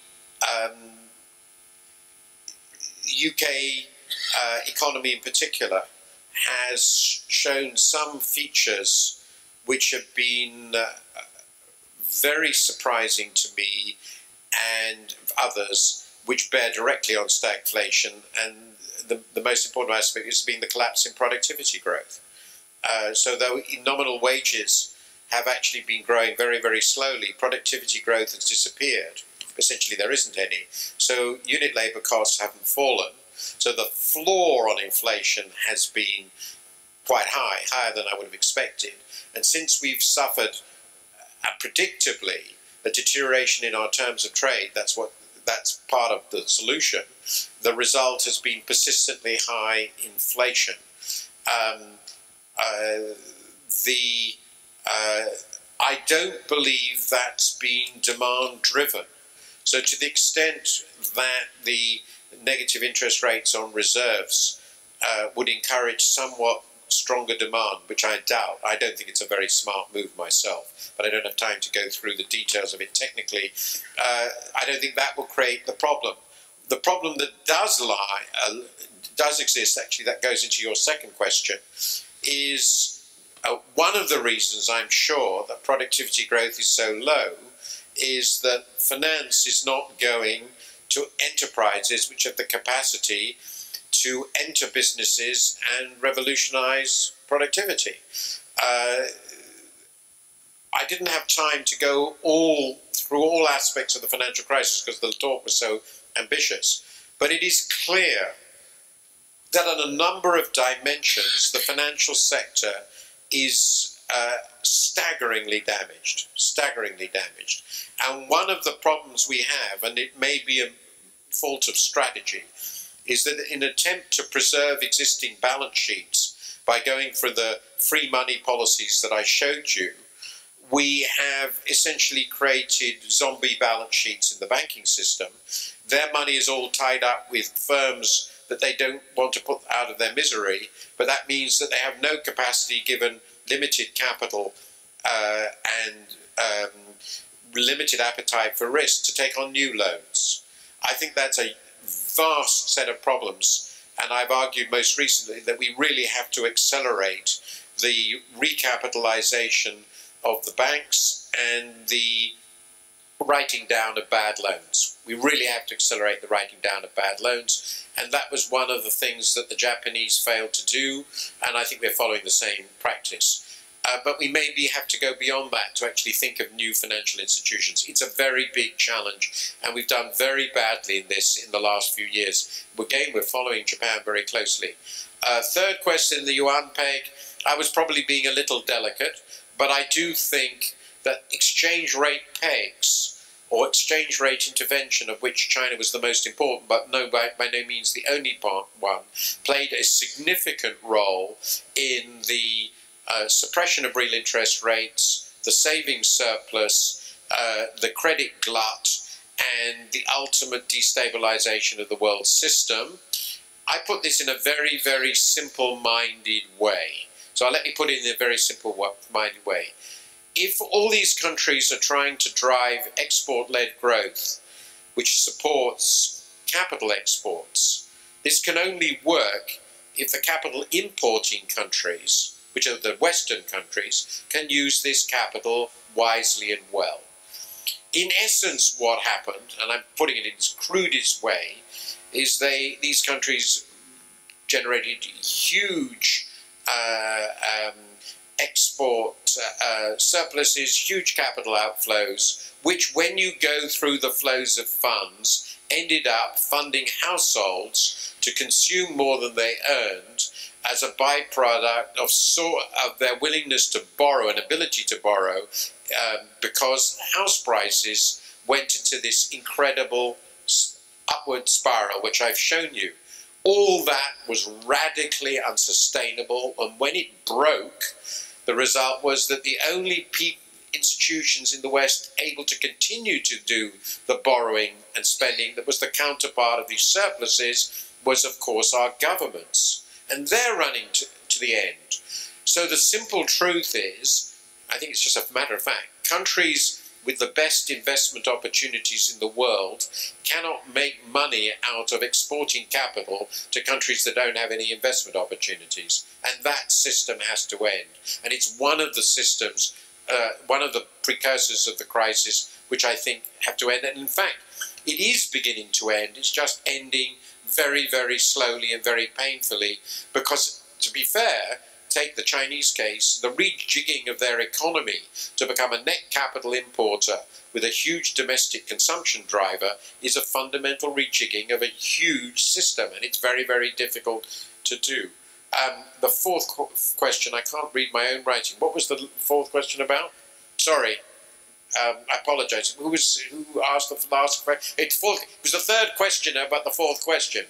S2: UK economy in particular has shown some features which have been very surprising to me, and others which bear directly on stagflation. And the most important aspect has been the collapse in productivity growth. So though nominal wages have actually been growing very, very slowly, productivity growth has disappeared. Essentially there isn't any. So unit labour costs haven't fallen. So the floor on inflation has been quite high, higher than I would have expected. And since we've suffered predictably a deterioration in our terms of trade, that's part of the solution, the result has been persistently high inflation. I don't believe that's been demand driven. So to the extent that the negative interest rates on reserves would encourage somewhat stronger demand, which I doubt. I don't think it's a very smart move myself, but I don't have time to go through the details of it technically. I don't think that will create the problem. The problem that does exist, actually, that goes into your second question, is one of the reasons I'm sure that productivity growth is so low is that finance is not going to enterprises which have the capacity to enter businesses and revolutionize productivity. I didn't have time to go through all aspects of the financial crisis because the talk was so ambitious, but it is clear that on a number of dimensions the financial sector is staggeringly damaged. And one of the problems we have, and it may be a fault of strategy, is that in an attempt to preserve existing balance sheets by going for the free money policies that I showed you, we have essentially created zombie balance sheets in the banking system. Their money is all tied up with firms that they don't want to put out of their misery, but that means that they have no capacity, given limited capital and limited appetite for risk, to take on new loans. I think that's a vast set of problems, and I've argued most recently that we really have to accelerate the recapitalization of the banks and the writing down of bad loans. We really have to accelerate the writing down of bad loans, and that was one of the things that the Japanese failed to do, and I think we're following the same practice. But we maybe have to go beyond that to actually think of new financial institutions. It's a very big challenge, and we've done very badly in this in the last few years. Again, we're following Japan very closely. Third question that you unpeg, I was probably being a little delicate, but I do think that exchange rate pegs, or exchange rate intervention, of which China was the most important, but by no means the only one, played a significant role in the suppression of real interest rates, the savings surplus, the credit glut, and the ultimate destabilization of the world system. I put this in a very, very simple-minded way. So let me put it in a very simple-minded way. If all these countries are trying to drive export-led growth, which supports capital exports, this can only work if the capital importing countries, which are the Western countries, can use this capital wisely and well. In essence, what happened, and I'm putting it in its crudest way, is these countries generated huge export surpluses, huge capital outflows, which, when you go through the flows of funds, ended up funding households to consume more than they earned, as a byproduct of their willingness to borrow and ability to borrow, because house prices went into this incredible upward spiral, which I've shown you. All that was radically unsustainable, and when it broke, the result was that the only institutions in the West able to continue to do the borrowing and spending that was the counterpart of these surpluses was, of course, our governments. And they're running to the end. So the simple truth is, I think it's just a matter of fact, countries with the best investment opportunities in the world cannot make money out of exporting capital to countries that don't have any investment opportunities. And that system has to end. And it's one of the systems, one of the precursors of the crisis, which I think have to end. And in fact, it is beginning to end. It's just ending very, very slowly and very painfully, because, to be fair, take the Chinese case, the rejigging of their economy to become a net capital importer with a huge domestic consumption driver is a fundamental rejigging of a huge system, and it's very, very difficult to do. The fourth question, I can't read my own writing. What was the fourth question about? Sorry. I apologise. Who asked the last question? It was the third question about the fourth question.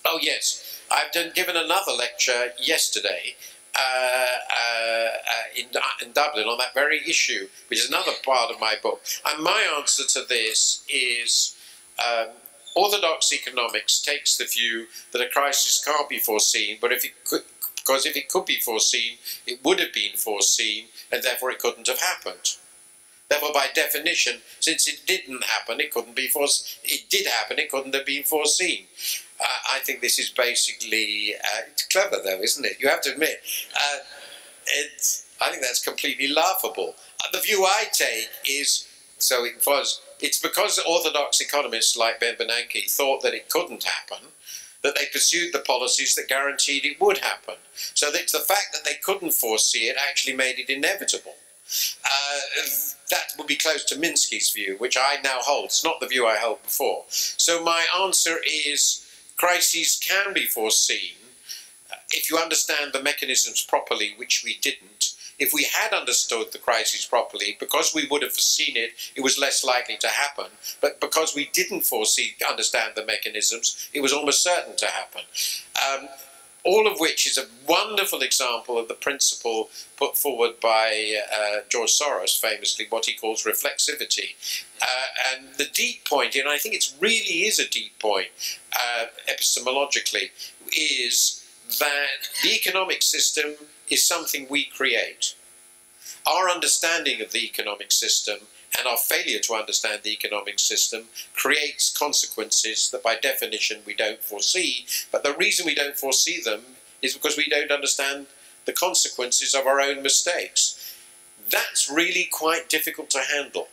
S2: Oh yes, I've given another lecture yesterday in Dublin on that very issue, which is another part of my book. And my answer to this is orthodox economics takes the view that a crisis can't be foreseen, but because if it could be foreseen, it would have been foreseen, and therefore it couldn't have happened. Therefore, by definition, since it didn't happen, it couldn't be foreseen. It did happen, it couldn't have been foreseen. I think this is basically, it's clever though, isn't it? You have to admit, I think that's completely laughable. The view I take is, it's because orthodox economists like Ben Bernanke thought that it couldn't happen, that they pursued the policies that guaranteed it would happen. So that the fact that they couldn't foresee it actually made it inevitable. That would be close to Minsky's view, which I now hold. It's not the view I held before. So my answer is crises can be foreseen if you understand the mechanisms properly, which we didn't. If we had understood the crisis properly, because we would have foreseen it, it was less likely to happen. But because we didn't understand the mechanisms, it was almost certain to happen. All of which is a wonderful example of the principle put forward by George Soros, famously, what he calls reflexivity. And the deep point, and I think it really is a deep point epistemologically, is that the economic system is something we create. Our understanding of the economic system and our failure to understand the economic system creates consequences that by definition we don't foresee, but the reason we don't foresee them is because we don't understand the consequences of our own mistakes. That's really quite difficult to handle.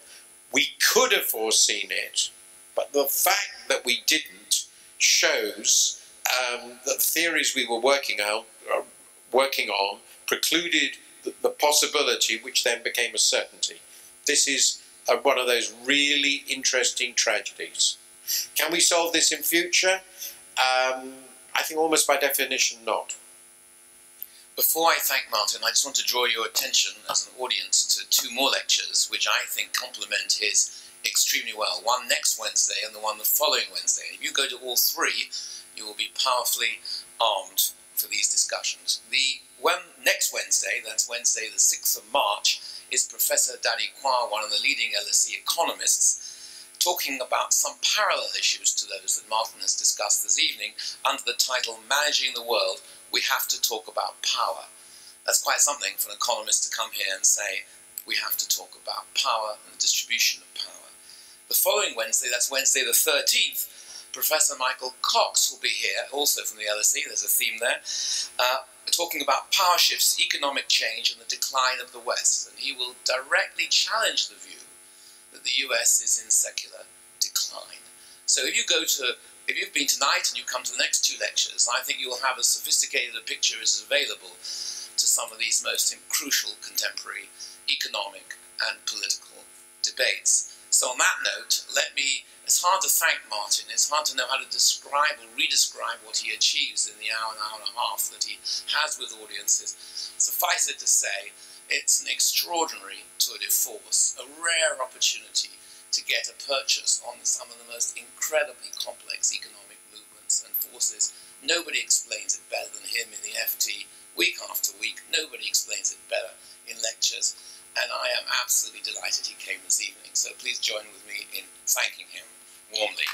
S2: We could have foreseen it, but the fact that we didn't shows that the theories we were working on precluded the possibility, which then became a certainty. This is one of those really interesting tragedies. Can we solve this in future? I think almost by definition not.
S1: Before I thank Martin, I just want to draw your attention as an audience to two more lectures which I think complement his extremely well. One next Wednesday and the one the following Wednesday. If you go to all three, you will be powerfully armed for these discussions. Next Wednesday, that's Wednesday the 6th of March, is Professor Dali Kwar, one of the leading LSE economists, talking about some parallel issues to those that Martin has discussed this evening under the title Managing the World, We Have to Talk About Power. That's quite something for an economist to come here and say, we have to talk about power and the distribution of power. The following Wednesday, that's Wednesday the 13th, Professor Michael Cox will be here, also from the LSE, there's a theme there, talking about power shifts, economic change and the decline of the West. And he will directly challenge the view that the US is in secular decline. So if you've been tonight and you come to the next two lectures, I think you'll have as sophisticated a picture as is available to some of these most crucial contemporary economic and political debates. So on that note, it's hard to thank Martin, it's hard to know how to describe or redescribe what he achieves in the hour and a half that he has with audiences. Suffice it to say, it's an extraordinary tour de force, a rare opportunity to get a purchase on some of the most incredibly complex economic movements and forces. Nobody explains it better than him in the FT, week after week. Nobody explains it better in lectures. And I am absolutely delighted he came this evening. So please join with me in thanking him warmly.